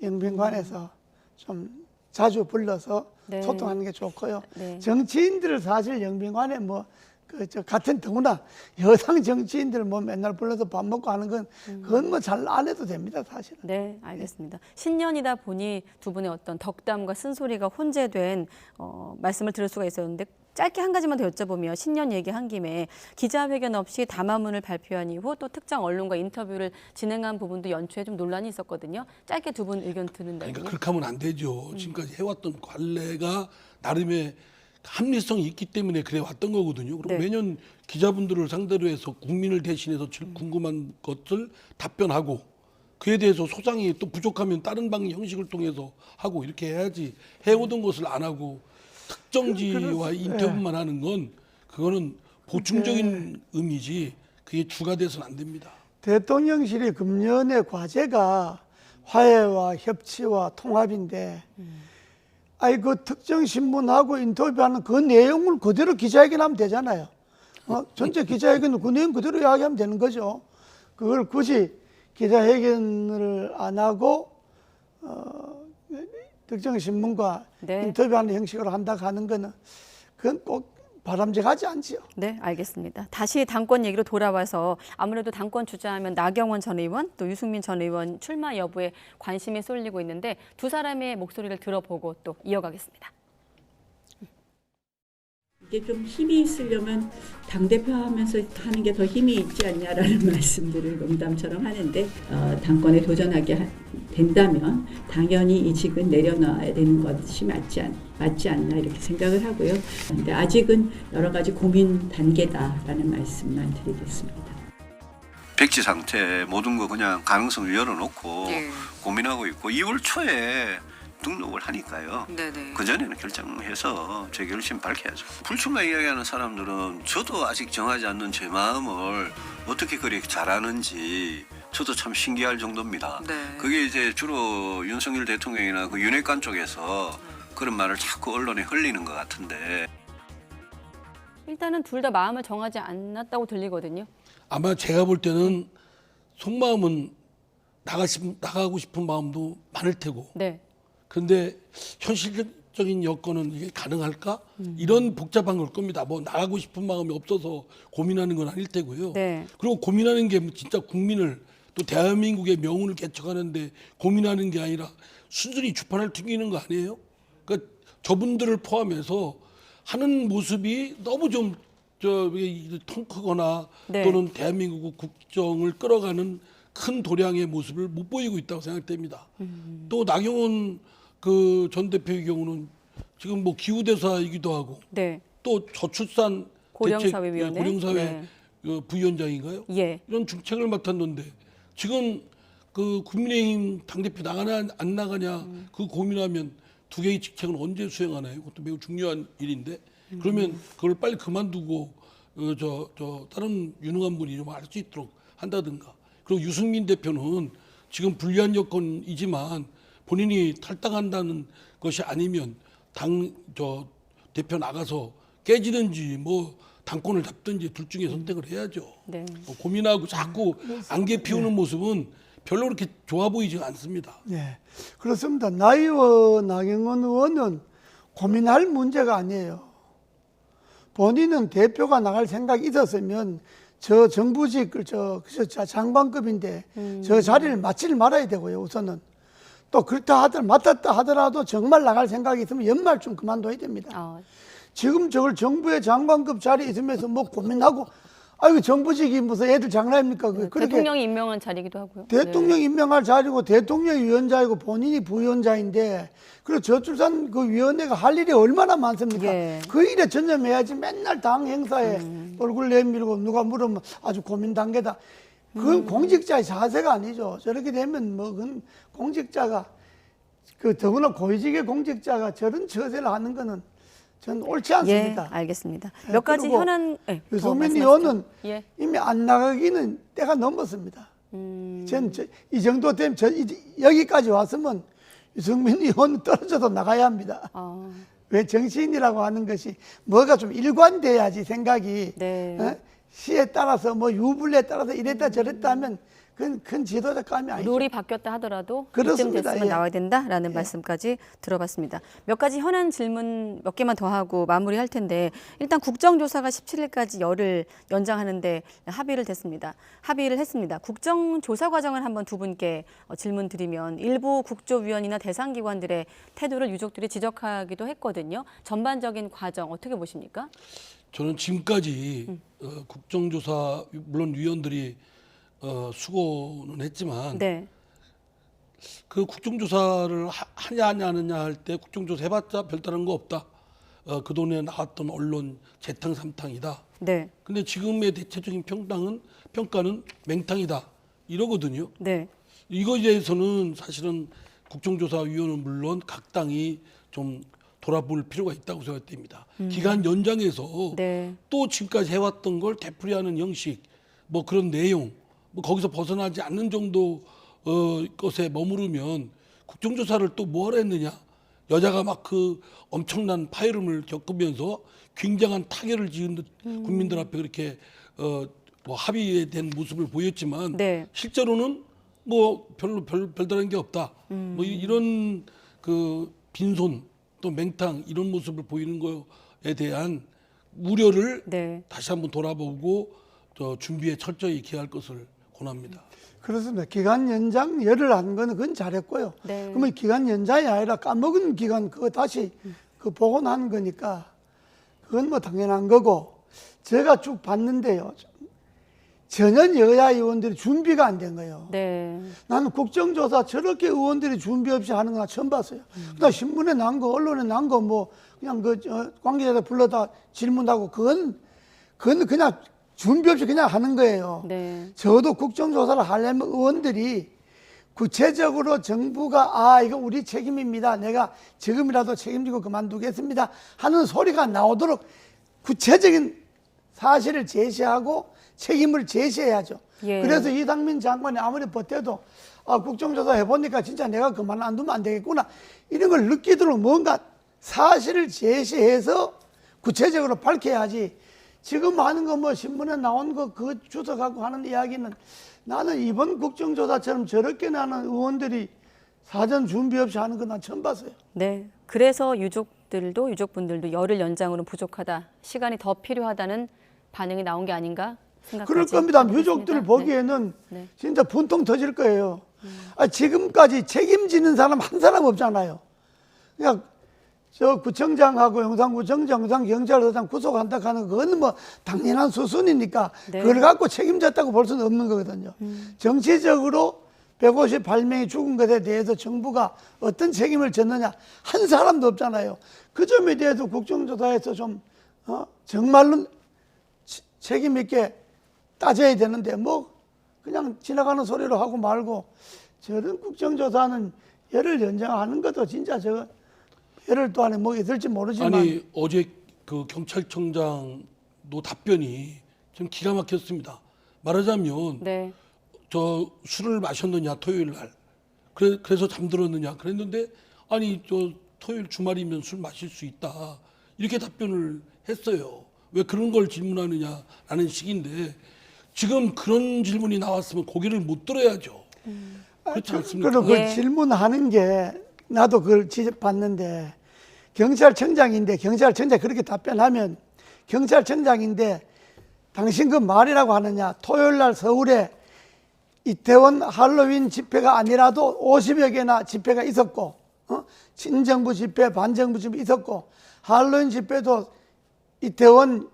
영빈관에서 좀 자주 불러서 네. 소통하는 게 좋고요. 네. 정치인들을 사실 영빈관에 뭐 저 같은 더구나 여성 정치인들 뭐 맨날 불러서 밥 먹고 하는 건 그건 뭐 잘 안 해도 됩니다, 사실은. 네, 알겠습니다. 신년이다 보니 두 분의 어떤 덕담과 쓴소리가 혼재된 말씀을 들을 수가 있었는데 짧게 한 가지만 더 여쭤보면 신년 얘기한 김에 기자회견 없이 담화문을 발표한 이후 또 특정 언론과 인터뷰를 진행한 부분도 연초에 좀 논란이 있었거든요. 짧게 두 분 의견 듣는다면요. 그러니까 그렇게 하면 안 되죠. 지금까지 해왔던 관례가 나름의 합리성이 있기 때문에 그래 왔던 거거든요. 그리고 네. 매년 기자분들을 상대로 해서 국민을 대신해서 궁금한 것을 답변하고 그에 대해서 소상히 또 부족하면 다른 방식 형식을 통해서 하고 이렇게 해야지 해오던 것을 안 하고 특정지와 인터뷰만 하는 건 그거는 보충적인 의미지 그게 주가 돼서는 안 됩니다. 대통령실이 금년의 과제가 화해와 협치와 통합인데 아이 그 특정 신문하고 인터뷰하는 그 내용을 그대로 기자회견하면 되잖아요. 전체 기자회견은 그 내용 그대로 이야기하면 되는 거죠. 그걸 굳이 기자회견을 안 하고 특정 신문과 네. 인터뷰하는 형식으로 한다고 하는 거는 그건 꼭 바람직하지 않지요. 네, 알겠습니다. 다시 당권 얘기로 돌아와서 아무래도 당권 주자하면 나경원 전 의원 또 유승민 전 의원 출마 여부에 관심이 쏠리고 있는데 두 사람의 목소리를 들어보고 또 이어가겠습니다. 이게 좀 힘이 있으려면 당대표 하면서 하는 게 더 힘이 있지 않냐라는 말씀들을 농담처럼 하는데 당권에 도전하게 된다면 당연히 이직은 내려놔야 되는 것이 맞지 않나 이렇게 생각을 하고요. 근데 아직은 여러 가지 고민 단계다라는 말씀만 드리겠습니다. 백지 상태 모든 거 그냥 가능성을 열어놓고 고민하고 있고 2월 초에 등록을 하니까요. 네네. 그전에는 결정해서 제 결심 밝혀야죠. 불출마 이야기하는 사람들은 저도 아직 정하지 않는 제 마음을 어떻게 그리 잘하는지 저도 참 신기할 정도입니다. 네. 그게 이제 주로 윤석열 대통령이나 그 윤핵관 쪽에서 그런 말을 자꾸 언론에 흘리는 것 같은데 일단은 둘 다 마음을 정하지 않았다고 들리거든요. 아마 제가 볼 때는 속마음은 나가고 싶은 마음도 많을 테고 네. 그런데 현실적인 여건은 이게 가능할까? 이런 복잡한 걸 겁니다. 뭐 나가고 싶은 마음이 없어서 고민하는 건 아닐 테고요. 네. 그리고 고민하는 게 진짜 국민을 또 대한민국의 명운을 개척하는데 고민하는 게 아니라 순전히 주판을 튕기는 거 아니에요? 그러니까 저분들을 포함해서 하는 모습이 너무 좀 통 크거나 네. 또는 대한민국 국정을 끌어가는 큰 도량의 모습을 못 보이고 있다고 생각됩니다. 또 나경원 그 전 대표의 경우는 지금 뭐 기후대사이기도 하고 네. 또 저출산 고령사회위원회 고령사회 네. 부위원장인가요? 예. 이런 중책을 맡았는데 지금 그 국민의힘 당대표 나가냐 안 나가냐 그 고민하면 두 개의 직책은 언제 수행하나요? 그것도 매우 중요한 일인데 그러면 그걸 빨리 그만두고 다른 유능한 분이 좀 할 수 있도록 한다든가. 그리고 유승민 대표는 지금 불리한 여건이지만 본인이 탈당한다는 것이 아니면 대표 나가서 깨지든지 뭐 당권을 잡든지 둘 중에 선택을 해야죠. 네. 고민하고 자꾸 안개 피우는 모습은 별로 그렇게 좋아 보이지 않습니다. 네, 그렇습니다. 나경원 의원은 고민할 문제가 아니에요. 본인은 대표가 나갈 생각이 있었으면 저 정부직 장관급인데 저 자리를 맡지를 말아야 되고요. 우선은 또 그렇다 맡았다 하더라도 정말 나갈 생각이 있으면 연말쯤 그만둬야 됩니다. 지금 저걸 정부의 장관급 자리에 있으면서 뭐 고민하고 아이고 정부직이 무슨 애들 장난입니까? 네, 대통령이 임명한 자리이기도 하고요. 대통령 임명할 자리고 대통령이 위원장이고 본인이 부위원장인데 그리고 저출산 그 위원회가 할 일이 얼마나 많습니까? 예. 그 일에 전념해야지 맨날 당 행사에 얼굴 내밀고 누가 물으면 아주 고민 단계다. 그건 공직자의 자세가 아니죠. 저렇게 되면 뭐 그건 공직자가 더구나 고위직의 공직자가 저런 처세를 하는 거는 전 옳지 않습니다. 예, 알겠습니다. 몇 가지 현안 유승민 의원은 예. 이미 안 나가기는 때가 넘었습니다. 이 정도 되면 여기까지 왔으면 유승민 의원은 떨어져도 나가야 합니다. 왜 정치인이라고 하는 것이 뭐가 좀 일관돼야지 생각이 시에 따라서 뭐 유불리에 따라서 이랬다 저랬다 하면 그건 큰 지도자감이 아니죠. 룰이 바뀌었다 하더라도 그렇습니다. 이쯤 됐으면 예. 나와야 된다라는 말씀까지 들어봤습니다. 몇 가지 현안 질문 몇 개만 더 하고 마무리할 텐데 일단 국정조사가 17일까지 열흘 연장하는데 합의를 했습니다. 국정조사 과정을 한번 두 분께 질문 드리면 일부 국조위원이나 대상기관들의 태도를 유족들이 지적하기도 했거든요. 전반적인 과정 어떻게 보십니까? 저는 지금까지 국정조사 물론 위원들이 수고는 했지만 그 국정조사를 하냐 안 하느냐 할 때 국정조사 해봤자 별다른 거 없다. 그 돈에 나왔던 언론 재탕 삼탕이다. 근데 지금의 대체적인 평가는 맹탕이다. 이러거든요. 이거에 대해서는 사실은 국정조사위원은 물론 각 당이 좀 돌아볼 필요가 있다고 생각됩니다. 기간 연장해서 또 지금까지 해왔던 걸 되풀이하는 형식, 뭐 그런 내용, 뭐 거기서 벗어나지 않는 정도 것에 머무르면 국정조사를 또 뭘 했느냐? 여자가 막 그 엄청난 파열음을 겪으면서 굉장한 타결을 지은 듯 국민들 앞에 그렇게 뭐 합의된 모습을 보였지만 실제로는 뭐 별다른 게 없다. 뭐 이런 그 빈손 또 맹탕 이런 모습을 보이는 거에 대한 우려를 다시 한번 돌아보고 준비에 철저히 기할 것을 권합니다. 그렇습니다. 기간 연장 열흘 한 거는 그건 잘했고요. 그러면 기간 연장이 아니라 까먹은 기간 그거 다시 그 복원한 거니까 그건 뭐 당연한 거고 제가 쭉 봤는데요. 전혀 여야 의원들이 준비가 안 된 거예요. 나는 국정조사 저렇게 의원들이 준비 없이 하는 거 처음 봤어요. 그다음 신문에 난 거, 언론에 난 거 뭐 그냥 그 관계자들 불러다 질문하고 그건 그냥 준비 없이 그냥 하는 거예요. 저도 국정조사를 하려면 의원들이 구체적으로 정부가 이거 우리 책임입니다. 내가 지금이라도 책임지고 그만두겠습니다. 하는 소리가 나오도록 구체적인 사실을 제시하고 책임을 제시해야죠. 그래서 이상민 장관이 아무리 버텨도 국정조사 해보니까 진짜 내가 그만 안 두면 안 되겠구나. 이런 걸 느끼도록 뭔가 사실을 제시해서 구체적으로 밝혀야지. 지금 하는 거 뭐 신문에 나온 거 그 주워 갖고 하는 이야기는 나는 이번 국정조사처럼 저렇게 나는 의원들이 사전 준비 없이 하는 건 난 처음 봤어요. 그래서 유족분들도 열흘 연장으로는 부족하다. 시간이 더 필요하다는 반응이 나온 게 아닌가 생각하지. 그럴 겁니다. 유족들 보기에는 진짜 분통 터질 거예요. 지금까지 책임지는 사람 한 사람 없잖아요. 그냥 저 구청장하고 영산구청장, 영산경찰서장 구속한다 하는 그건 뭐 당연한 수순이니까 그걸 갖고 책임졌다고 볼 수는 없는 거거든요. 정치적으로 158명이 죽은 것에 대해서 정부가 어떤 책임을 졌느냐 한 사람도 없잖아요. 그 점에 대해서 국정조사에서 좀 정말로 책임 있게 따져야 되는데 뭐 그냥 지나가는 소리로 하고 말고 저런 국정조사는 열흘 연장하는 것도 진짜 저거 열흘 동안에 뭐 있을지 모르지만 아니 어제 그 경찰청장도 답변이 좀 기가 막혔습니다. 말하자면 저 술을 마셨느냐 토요일 날 그래서 잠들었느냐 그랬는데 아니 저 토요일 주말이면 술 마실 수 있다 이렇게 답변을 했어요. 왜 그런 걸 질문하느냐라는 식인데 지금 그런 질문이 나왔으면 고개를 못 들어야죠. 그렇지 않습니까? 그리고 그 질문하는 게 나도 그걸 지적봤는데 경찰청장인데 경찰청장이 그렇게 답변하면 경찰청장인데 당신 그 말이라고 하느냐 토요일 날 서울에 이태원 할로윈 집회가 아니라도 50여 개나 집회가 있었고 친정부 집회 반정부 집회 있었고 할로윈 집회도 이태원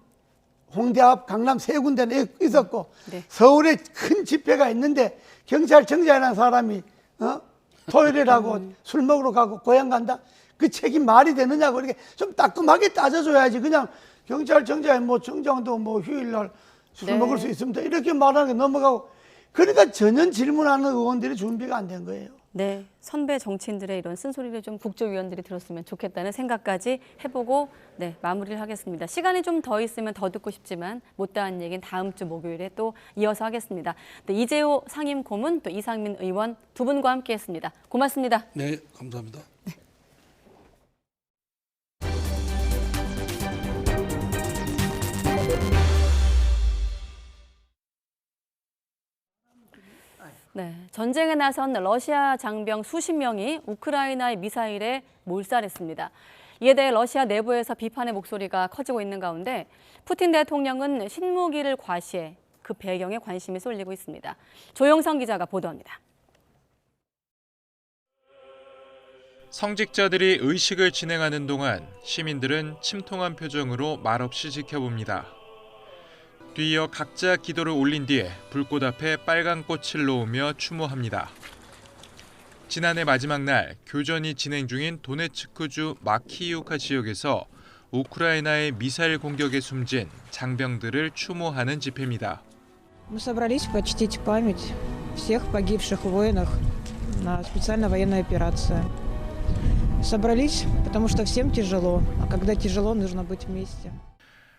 홍대 앞 강남 세 군데는 있었고 서울에 큰 집회가 있는데 경찰청장이라는 사람이 토요일이라고 술 먹으러 가고 고향 간다? 그 책임 말이 되느냐고 이렇게 좀 따끔하게 따져줘야지 그냥 경찰청장이 뭐 청장도 뭐 휴일날 술 먹을 수 있습니다 이렇게 말하는 게 넘어가고 그러니까 전혀 질문하는 의원들이 준비가 안 된 거예요. 선배 정치인들의 이런 쓴소리를 좀 국조위원들이 들었으면 좋겠다는 생각까지 해보고 마무리를 하겠습니다. 시간이 좀 더 있으면 더 듣고 싶지만 못다한 얘기는 다음 주 목요일에 또 이어서 하겠습니다. 이재호 상임고문 또 이상민 의원 두 분과 함께했습니다. 고맙습니다. 네, 감사합니다. 네, 전쟁에 나선 러시아 장병 수십 명이 우크라이나의 미사일에 몰살했습니다. 이에 대해 러시아 내부에서 비판의 목소리가 커지고 있는 가운데 푸틴 대통령은 신무기를 과시해 그 배경에 관심이 쏠리고 있습니다. 조영성 기자가 보도합니다. 성직자들이 의식을 진행하는 동안 시민들은 침통한 표정으로 말없이 지켜봅니다. 뒤이어 각자 기도를 올린 뒤에 불꽃 앞에 빨간 꽃을 놓으며 추모합니다. 지난해 마지막 날 교전이 진행 중인 도네츠크주 마키이우카 지역에서 우크라이나의 미사일 공격에 숨진 장병들을 추모하는 집회입니다. Мы собрались почтить память всех погибших воинов на специальной военной операции. Собрались, потому что всем тяжело, а когда тяжело, нужно быть вместе.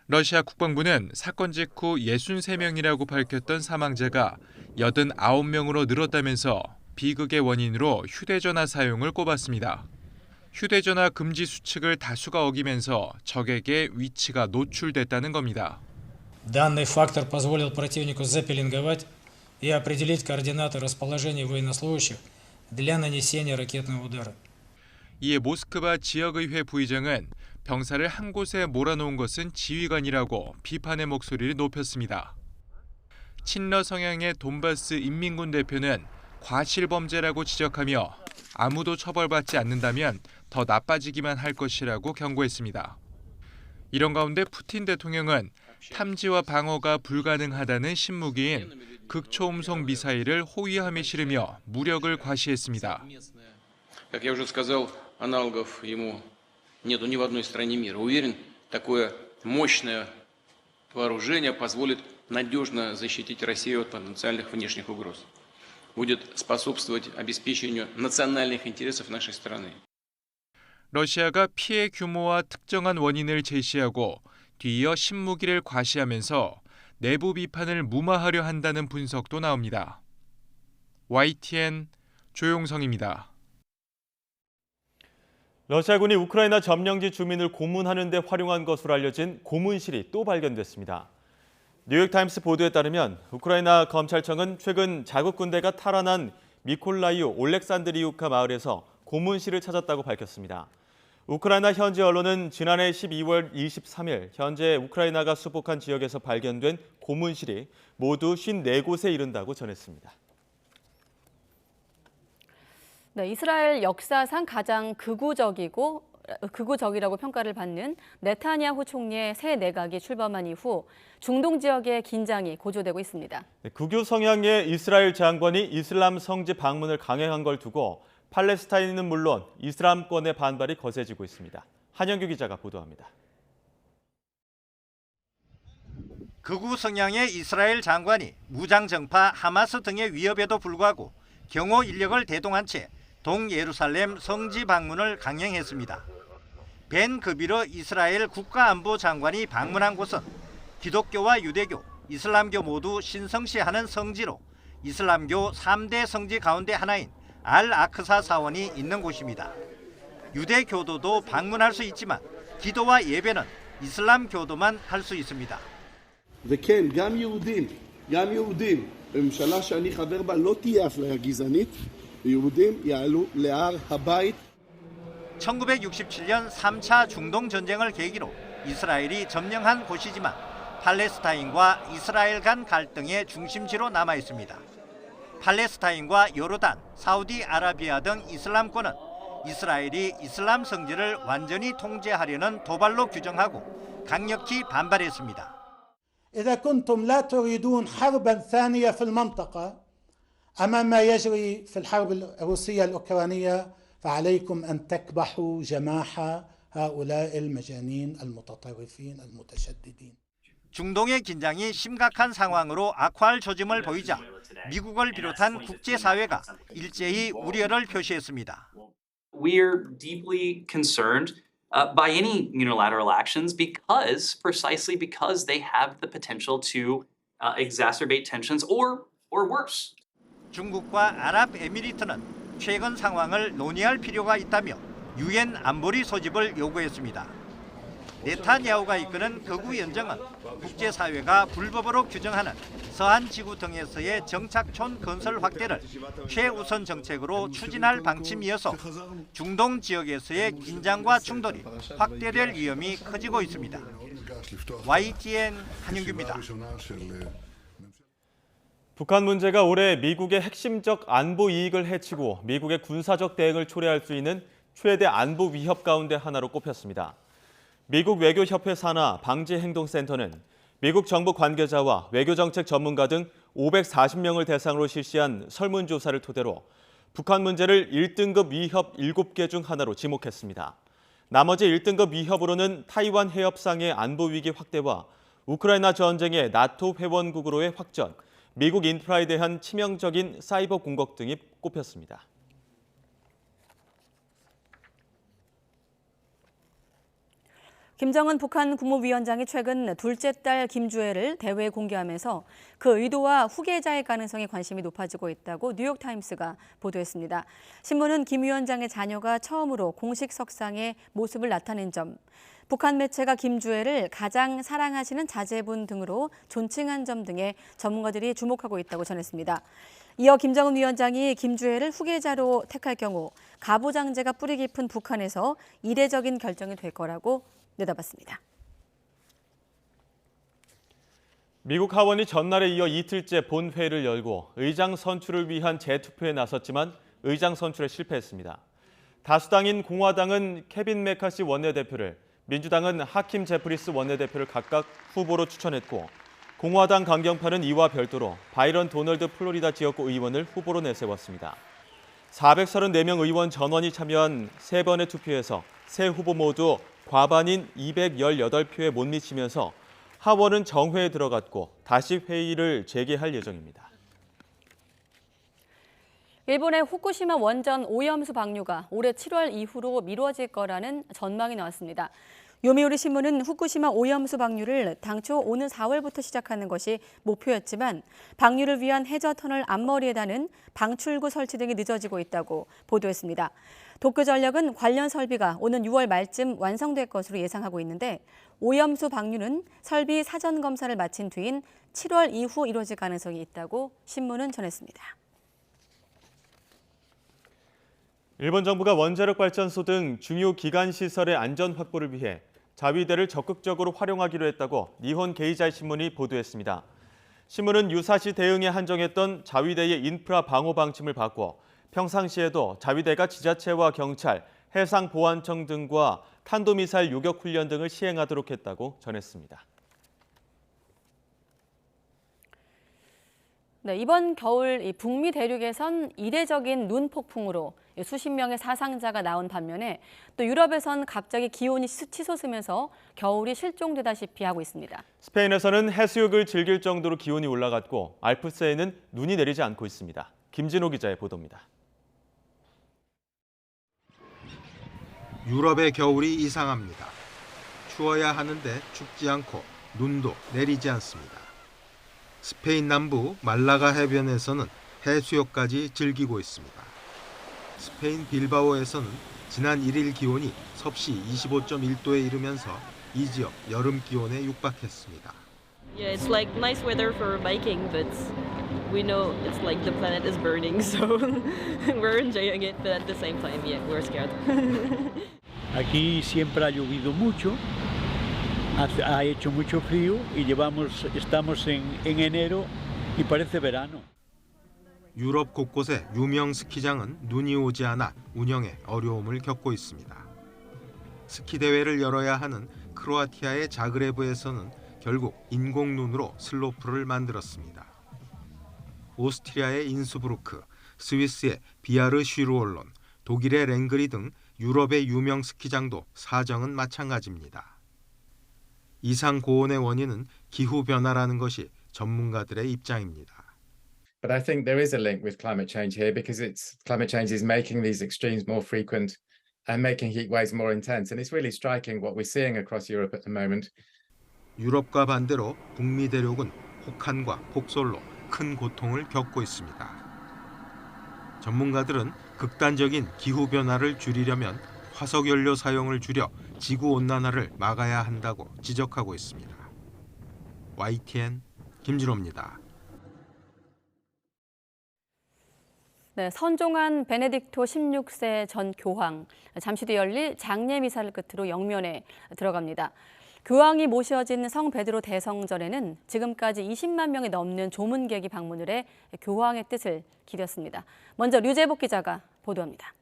러시아 국방부는 사건 직후 63명이라고 밝혔던 사망자가 89명으로 늘었다면서 비극의 원인으로 휴대전화 사용을 꼽았습니다. 휴대전화 금지 수칙을 다수가 어기면서 적에게 위치가 노출됐다는 겁니다. Данный фактор позволил противнику запеленговать и определить координаты расположения военнослужащих для нанесения ракетного удара. 이에 모스크바 지역의회 부의장은 병사를 한 곳에 몰아놓은 것은 지휘관이라고 비판의 목소리를 높였습니다. 친러 성향의 돈바스 인민군 대표는 과실범죄라고 지적하며 아무도 처벌받지 않는다면 더 나빠지기만 할 것이라고 경고했습니다. 이런 가운데 푸틴 대통령은 탐지와 방어가 불가능하다는 신무기인 극초음속 미사일을 호위함에 실으며 무력을 과시했습니다. Как я уже сказал, аналогов ему нету ни в одной стране мира. Уверен, такое мощное вооружение позволит надежно защитить Россию от потенциальных внешних угроз. Будет способствовать обеспечению национальных интересов нашей страны. 러시아가 피해 규모와 특정한 원인을 제시하고 뒤이어 신무기를 과시하면서 내부 비판을 무마하려 한다는 분석도 나옵니다. YTN 조용성입니다. 러시아군이 우크라이나 점령지 주민을 고문하는 데 활용한 것으로 알려진 고문실이 또 발견됐습니다. 뉴욕타임스 보도에 따르면 우크라이나 검찰청은 최근 자국 군대가 탈환한 미콜라이오 올렉산드리우카 마을에서 고문실을 찾았다고 밝혔습니다. 우크라이나 현지 언론은 지난해 12월 23일 현재 우크라이나가 수복한 지역에서 발견된 고문실이 모두 54곳에 이른다고 전했습니다. 네, 이스라엘 역사상 가장 극우적이라고 평가를 받는 네타냐후 총리의 새 내각이 출범한 이후 중동 지역의 긴장이 고조되고 있습니다. 극우 성향의 이스라엘 장관이 이슬람 성지 방문을 강행한 걸 두고 팔레스타인은 물론 이슬람권의 반발이 거세지고 있습니다. 한영규 기자가 보도합니다. 극우 성향의 이스라엘 장관이 무장 정파 하마스 등의 위협에도 불구하고 경호 인력을 대동한 채 동예루살렘 성지 방문을 강행했습니다. 벤 그비르 이스라엘 국가안보장관이 방문한 곳은 기독교와 유대교, 이슬람교 모두 신성시하는 성지로 이슬람교 3대 성지 가운데 하나인 알-아크사 사원이 있는 곳입니다. 유대교도도 방문할 수 있지만 기도와 예배는 이슬람 교도만 할 수 있습니다. וכן, גם יהודים, בממשלה שאני חבר בה לא תהיה אפליה גזענית, יהודים יעלו להר הבית. 1967년 3차 중동 전쟁을 계기로 이스라엘이 점령한 곳이지만 팔레스타인과 이스라엘 간 갈등의 중심지로 남아 있습니다. 팔레스타인과 요르단, 사우디아라비아 등 이슬람권은 이스라엘이 이슬람 성지를 완전히 통제하려는 도발로 규정하고 강력히 반발했습니다. إذا كنتم لا تريدون حربا ثانية في المنطقة أمام ما يجري في الحرب الروسية الأوكرانية فعليكم أن تكبحوا جماح هؤلاء المجانين المتطرفين المتشددين. 중동의 긴장이 심각한 상황으로 악화할 조짐을 보이자 미국을 비롯한 국제사회가 일제히 우려를 표시했습니다. We're deeply concerned by any unilateral actions precisely because they have the potential to exacerbate tensions or worse. 중국과 아랍에미리트는 최근 상황을 논의할 필요가 있다며 유엔 안보리 소집을 요구했습니다. 네타냐후가 이끄는 극우 연정은 국제사회가 불법으로 규정하는 서한 지구 등에서의 정착촌 건설 확대를 최우선 정책으로 추진할 방침이어서 중동 지역에서의 긴장과 충돌이 확대될 위험이 커지고 있습니다. YTN 한윤규입니다. 북한 문제가 올해 미국의 핵심적 안보 이익을 해치고 미국의 군사적 대응을 초래할 수 있는 최대 안보 위협 가운데 하나로 꼽혔습니다. 미국 외교협회 산하 방지행동센터는 미국 정부 관계자와 외교정책 전문가 등 540명을 대상으로 실시한 설문조사를 토대로 북한 문제를 1등급 위협 7개 중 하나로 지목했습니다. 나머지 1등급 위협으로는 타이완 해협상의 안보 위기 확대와 우크라이나 전쟁의 나토 회원국으로의 확전, 미국 인프라에 대한 치명적인 사이버 공격 등이 꼽혔습니다. 김정은 북한 국무위원장이 최근 둘째 딸 김주애를 대회에 공개하면서 그 의도와 후계자의 가능성에 관심이 높아지고 있다고 뉴욕타임스가 보도했습니다. 신문은 김 위원장의 자녀가 처음으로 공식 석상에 모습을 나타낸 점, 북한 매체가 김주애를 가장 사랑하시는 자제분 등으로 존칭한 점 등에 전문가들이 주목하고 있다고 전했습니다. 이어 김정은 위원장이 김주애를 후계자로 택할 경우 가부장제가 뿌리 깊은 북한에서 이례적인 결정이 될 거라고 내다봤습니다. 미국 하원이 전날에 이어 이틀째 본회의를 열고 의장 선출을 위한 재투표에 나섰지만 의장 선출에 실패했습니다. 다수당인 공화당은 케빈 메카시 원내대표를, 민주당은 하킴 제프리스 원내대표를 각각 후보로 추천했고 공화당 강경파는 이와 별도로 바이런 도널드 플로리다 지역구 의원을 후보로 내세웠습니다. 434명 의원 전원이 참여한 3번의 투표에서 세 후보 모두 과반인 218표에 못 미치면서 하원은 정회에 들어갔고 다시 회의를 재개할 예정입니다. 일본의 후쿠시마 원전 오염수 방류가 올해 7월 이후로 미뤄질 거라는 전망이 나왔습니다. 요미우리 신문은 후쿠시마 오염수 방류를 당초 오는 4월부터 시작하는 것이 목표였지만 방류를 위한 해저 터널 앞머리에 다는 방출구 설치 등이 늦어지고 있다고 보도했습니다. 도쿄전력은 관련 설비가 오는 6월 말쯤 완성될 것으로 예상하고 있는데 오염수 방류는 설비 사전 검사를 마친 뒤인 7월 이후 이뤄질 가능성이 있다고 신문은 전했습니다. 일본 정부가 원자력 발전소 등 중요 기관 시설의 안전 확보를 위해 자위대를 적극적으로 활용하기로 했다고 니혼 게이자이 신문이 보도했습니다. 신문은 유사시 대응에 한정했던 자위대의 인프라 방호 방침을 바꿔 평상시에도 자위대가 지자체와 경찰, 해상보안청 등과 탄도미사일 요격 훈련 등을 시행하도록 했다고 전했습니다. 네, 이번 겨울 북미 대륙에선 이례적인 눈 폭풍으로 수십 명의 사상자가 나온 반면에 또 유럽에선 갑자기 기온이 치솟으면서 겨울이 실종되다시피 하고 있습니다. 스페인에서는 해수욕을 즐길 정도로 기온이 올라갔고 알프스에는 눈이 내리지 않고 있습니다. 김진호 기자의 보도입니다. 유럽의 겨울이 이상합니다. 추워야 하는데 춥지 않고 눈도 내리지 않습니다. 스페인 남부 말라가 해변에서는 해수욕까지 즐기고 있습니다. 스페인 빌바오에서는 지난 1일 기온이 섭씨 25.1도에 이르면서 이 지역 여름 기온에 육박했습니다. Yeah, it's like nice weather for biking, but we know it's like the planet is burning, so we're enjoying it, but at the same time, yeah, we're scared. Aquí siempre ha llovido mucho, ha hecho mucho frío y estamos en enero y parece verano. 유럽 곳곳에 유명 스키장은 눈이 오지 않아 운영에 어려움을 겪고 있습니다. 스키 대회를 열어야 하는 크로아티아의 자그레브에서는 결국 인공눈으로 슬로프를 만들었습니다. 오스트리아의 인스부르크, 스위스의 비아르 슈르올론, 독일의 랭그리 등 유럽의 유명 스키장도 사정은 마찬가지입니다. 이상 고온의 원인은 기후변화라는 것이 전문가들의 입장입니다. But I think there is a link with climate change here because climate change is making these extremes more frequent and making heat waves more intense. And it's really striking what we're seeing across Europe at the moment. 유럽과 반대로 북미 대륙은 혹한과 폭설로 큰 고통을 겪고 있습니다. 전문가들은 극단적인 기후 변화를 줄이려면 화석 연료 사용을 줄여 지구온난화를 막아야 한다고 지적하고 있습니다. YTN 김진호입니다. 네, 선종한 베네딕토 16세 전 교황, 잠시 뒤 열릴 장례 미사를 끝으로 영면에 들어갑니다. 교황이 모셔진 성 베드로 대성전에는 지금까지 20만 명이 넘는 조문객이 방문을 해 교황의 뜻을 기렸습니다. 먼저 류재복 기자가 보도합니다.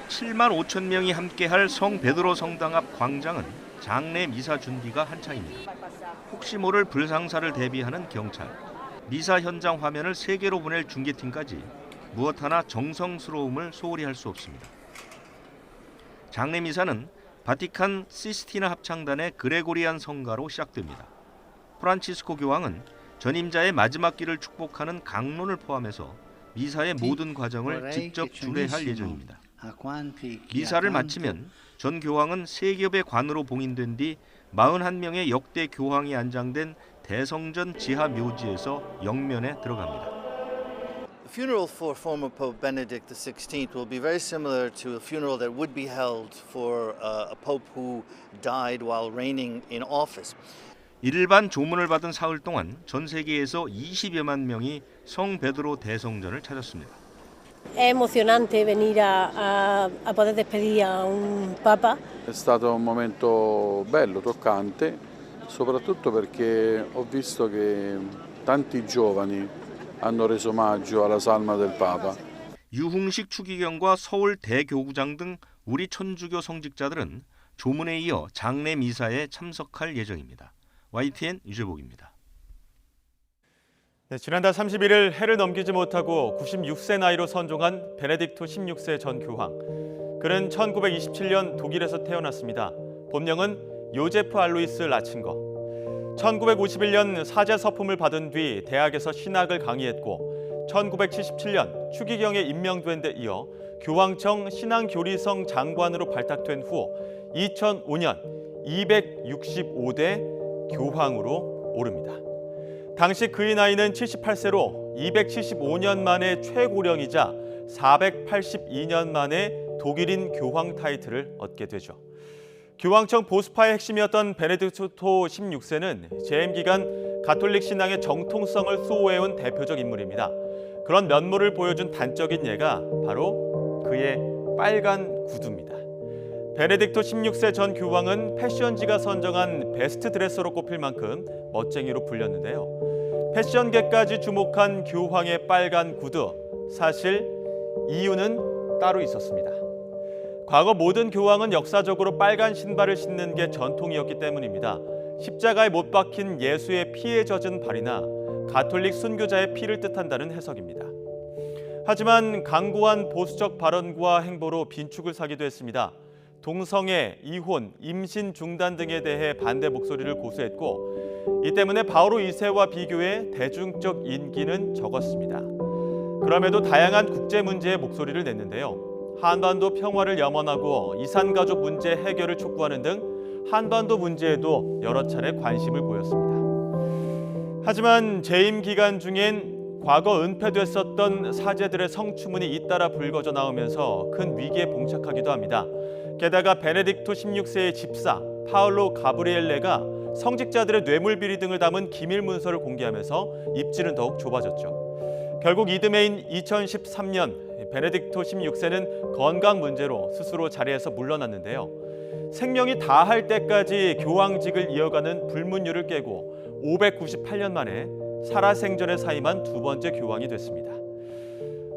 7만 5천 명이 함께할 성 베드로 성당 앞 광장은 장례 미사 준비가 한창입니다. 혹시 모를 불상사를 대비하는 경찰, 미사 현장 화면을 세계로 보낼 중계팀까지 무엇 하나 정성스러움을 소홀히 할 수 없습니다. 장례 미사는 바티칸 시스티나 합창단의 그레고리안 성가로 시작됩니다. 프란치스코 교황은 전임자의 마지막 길을 축복하는 강론을 포함해서 미사의 모든 과정을 직접 주례할 예정입니다. 미사를 마치면 전 교황은 세 겹의 관으로 봉인된 뒤 41명의 역대 교황이 안장된 대성전 지하 묘지에서 영면에 들어갑니다. The funeral for former Pope Benedict XVI will be very similar to a funeral that would be held for a pope who died while reigning in office. 일반 조문을 받은 사흘 동안 전 세계에서 20여만 명이 성 베드로 대성전을 찾았습니다. È emozionante venire a poter despedir a un papa. È stato un momento bello, toccante, soprattutto perché ho visto che tanti giovani hanno reso omaggio alla salma del Papa. 유흥식 추기경과 서울 대교구장 등 우리 천주교 성직자들은 조문에 이어 장례 미사에 참석할 예정입니다. YTN 유재복입니다. 네, 지난달 31일 해를 넘기지 못하고 96세 나이로 선종한 베네딕토 16세 전 교황. 그는 1927년 독일에서 태어났습니다. 본명은 요제프 알로이스 라친거. 1951년 사제 서품을 받은 뒤 대학에서 신학을 강의했고 1977년 추기경에 임명된 데 이어 교황청 신앙교리성 장관으로 발탁된 후 2005년 265대 교황으로 오릅니다. 당시 그의 나이는 78세로 275년 만에 최고령이자 482년 만에 독일인 교황 타이틀을 얻게 되죠. 교황청 보수파의 핵심이었던 베네딕토 16세는 재임 기간 가톨릭 신앙의 정통성을 수호해온 대표적 인물입니다. 그런 면모를 보여준 단적인 예가 바로 그의 빨간 구두입니다. 베네딕토 16세 전 교황은 패션지가 선정한 베스트 드레서로 꼽힐 만큼 멋쟁이로 불렸는데요. 패션계까지 주목한 교황의 빨간 구두, 사실 이유는 따로 있었습니다. 과거 모든 교황은 역사적으로 빨간 신발을 신는 게 전통이었기 때문입니다. 십자가에 못 박힌 예수의 피에 젖은 발이나 가톨릭 순교자의 피를 뜻한다는 해석입니다. 하지만 강고한 보수적 발언과 행보로 빈축을 사기도 했습니다. 동성애, 이혼, 임신 중단 등에 대해 반대 목소리를 고수했고 이 때문에 바오로 2세와 비교해 대중적 인기는 적었습니다. 그럼에도 다양한 국제 문제에 목소리를 냈는데요. 한반도 평화를 염원하고 이산가족 문제 해결을 촉구하는 등 한반도 문제에도 여러 차례 관심을 보였습니다. 하지만 재임 기간 중엔 과거 은폐됐었던 사제들의 성추문이 잇따라 불거져 나오면서 큰 위기에 봉착하기도 합니다. 게다가 베네딕토 16세의 집사 파울로 가브리엘레가 성직자들의 뇌물 비리 등을 담은 기밀 문서를 공개하면서 입지는 더욱 좁아졌죠. 결국 이듬해인 2013년 베네딕토 16세는 건강 문제로 스스로 자리에서 물러났는데요. 생명이 다할 때까지 교황직을 이어가는 불문율을 깨고 598년 만에 살아생전에 사임한 두 번째 교황이 됐습니다.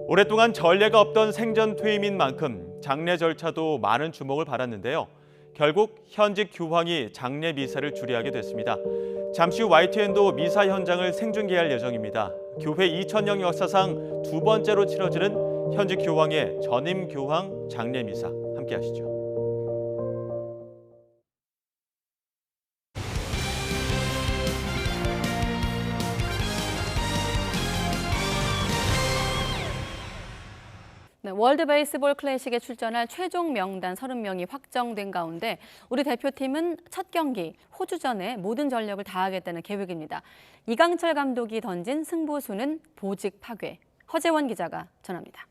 오랫동안 전례가 없던 생전 퇴임인 만큼 장례 절차도 많은 주목을 받았는데요. 결국 현직 교황이 장례 미사를 주례하게 됐습니다. 잠시 후 YTN도 미사 현장을 생중계할 예정입니다. 교회 2000년 역사상 두 번째로 치러지는 현직 교황의 전임 교황 장례 미사 함께 하시죠. 네, 월드 베이스볼 클래식에 출전할 최종 명단 30명이 확정된 가운데 우리 대표팀은 첫 경기 호주전에 모든 전력을 다하겠다는 계획입니다. 이강철 감독이 던진 승부수는 보직 파괴. 허재원 기자가 전합니다.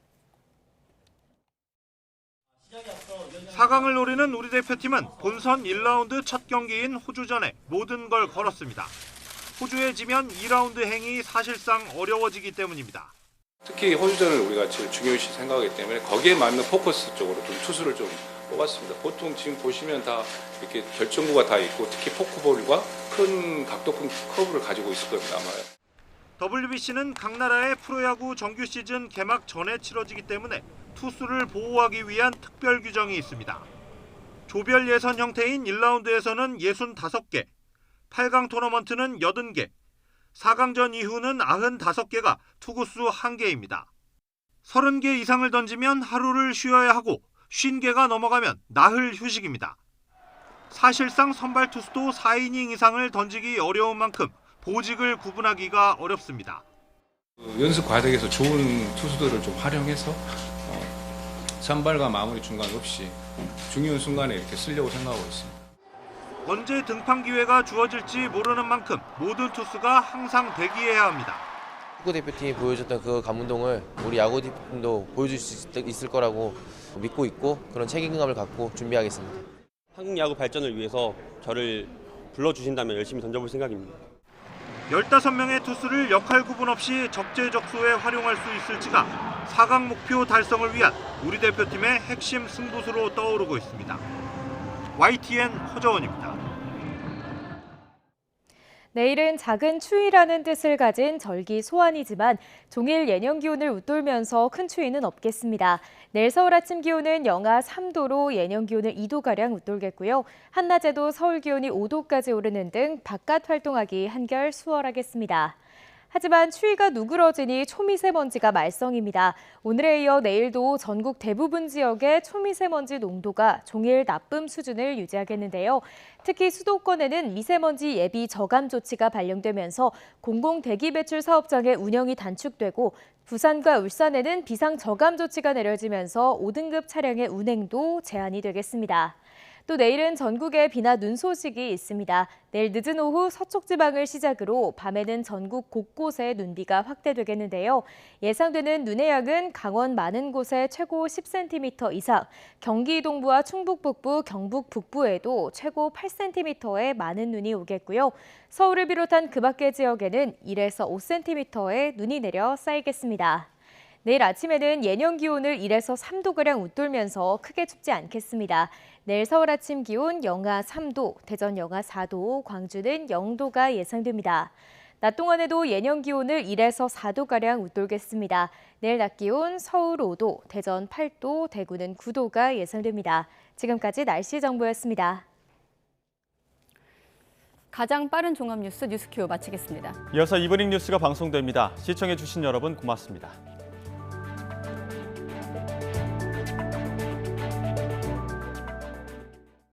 4강을 노리는 우리 대표팀은 본선 1라운드 첫 경기인 호주전에 모든 걸 걸었습니다. 호주에 지면 2라운드 행이 사실상 어려워지기 때문입니다. 특히 호주전을 우리가 제일 중요시 생각하기 때문에 거기에 맞는 포커스 쪽으로 좀 투수를 좀 뽑았습니다. 보통 지금 보시면 다 이렇게 결정구가 다 있고 특히 포크볼과 큰 각도 큰 커브를 가지고 있을 겁니다. 아마. WBC는 각 나라의 프로야구 정규 시즌 개막 전에 치러지기 때문에 투수를 보호하기 위한 특별 규정이 있습니다. 조별 예선 형태인 1라운드에서는 65개, 8강 토너먼트는 80개, 4강전 이후는 95개가 투구수 1개입니다. 30개 이상을 던지면 하루를 쉬어야 하고 50개가 넘어가면 나흘 휴식입니다. 사실상 선발 투수도 4이닝 이상을 던지기 어려운 만큼 보직을 구분하기가 어렵습니다. 연습 과정에서 좋은 투수들을 좀 활용해서 선발과 마무리 중간 없이 중요한 순간에 이렇게 쓰려고 생각하고 있습니다. 언제 등판 기회가 주어질지 모르는 만큼 모든 투수가 항상 대기해야 합니다. 축구대표팀이 보여줬던 그 감동을 우리 야구팀도 보여줄 수 있을 거라고 믿고 있고 그런 책임감을 갖고 준비하겠습니다. 한국 야구 발전을 위해서 저를 불러주신다면 열심히 던져볼 생각입니다. 15명의 투수를 역할 구분 없이 적재적소에 활용할 수 있을지가 4강 목표 달성을 위한 우리 대표팀의 핵심 승부수로 떠오르고 있습니다. YTN 허정원입니다. 내일은 작은 추위라는 뜻을 가진 절기 소환이지만 종일 예년 기온을 웃돌면서 큰 추위는 없겠습니다. 내일 서울 아침 기온은 영하 3도로 예년 기온을 2도가량 웃돌겠고요. 한낮에도 서울 기온이 5도까지 오르는 등 바깥 활동하기 한결 수월하겠습니다. 하지만 추위가 누그러지니 초미세먼지가 말썽입니다. 오늘에 이어 내일도 전국 대부분 지역의 초미세먼지 농도가 종일 나쁨 수준을 유지하겠는데요. 특히 수도권에는 미세먼지 예비 저감 조치가 발령되면서 공공대기배출 사업장의 운영이 단축되고 부산과 울산에는 비상 저감 조치가 내려지면서 5등급 차량의 운행도 제한이 되겠습니다. 또 내일은 전국에 비나 눈 소식이 있습니다. 내일 늦은 오후 서쪽 지방을 시작으로 밤에는 전국 곳곳에 눈비가 확대되겠는데요. 예상되는 눈의 양은 강원 많은 곳에 최고 10cm 이상, 경기 동부와 충북 북부, 경북 북부에도 최고 8cm의 많은 눈이 오겠고요. 서울을 비롯한 그 밖의 지역에는 1에서 5cm의 눈이 내려 쌓이겠습니다. 내일 아침에는 예년 기온을 1에서 3도가량 웃돌면서 크게 춥지 않겠습니다. 내일 서울 아침 기온 영하 3도, 대전 영하 4도, 광주는 0도가 예상됩니다. 낮 동안에도 예년 기온을 1에서 4도가량 웃돌겠습니다. 내일 낮 기온 서울 5도, 대전 8도, 대구는 9도가 예상됩니다. 지금까지 날씨 정보였습니다. 가장 빠른 종합 뉴스 뉴스큐 마치겠습니다. 이어서 이브닝 뉴스가 방송됩니다. 시청해주신 여러분 고맙습니다.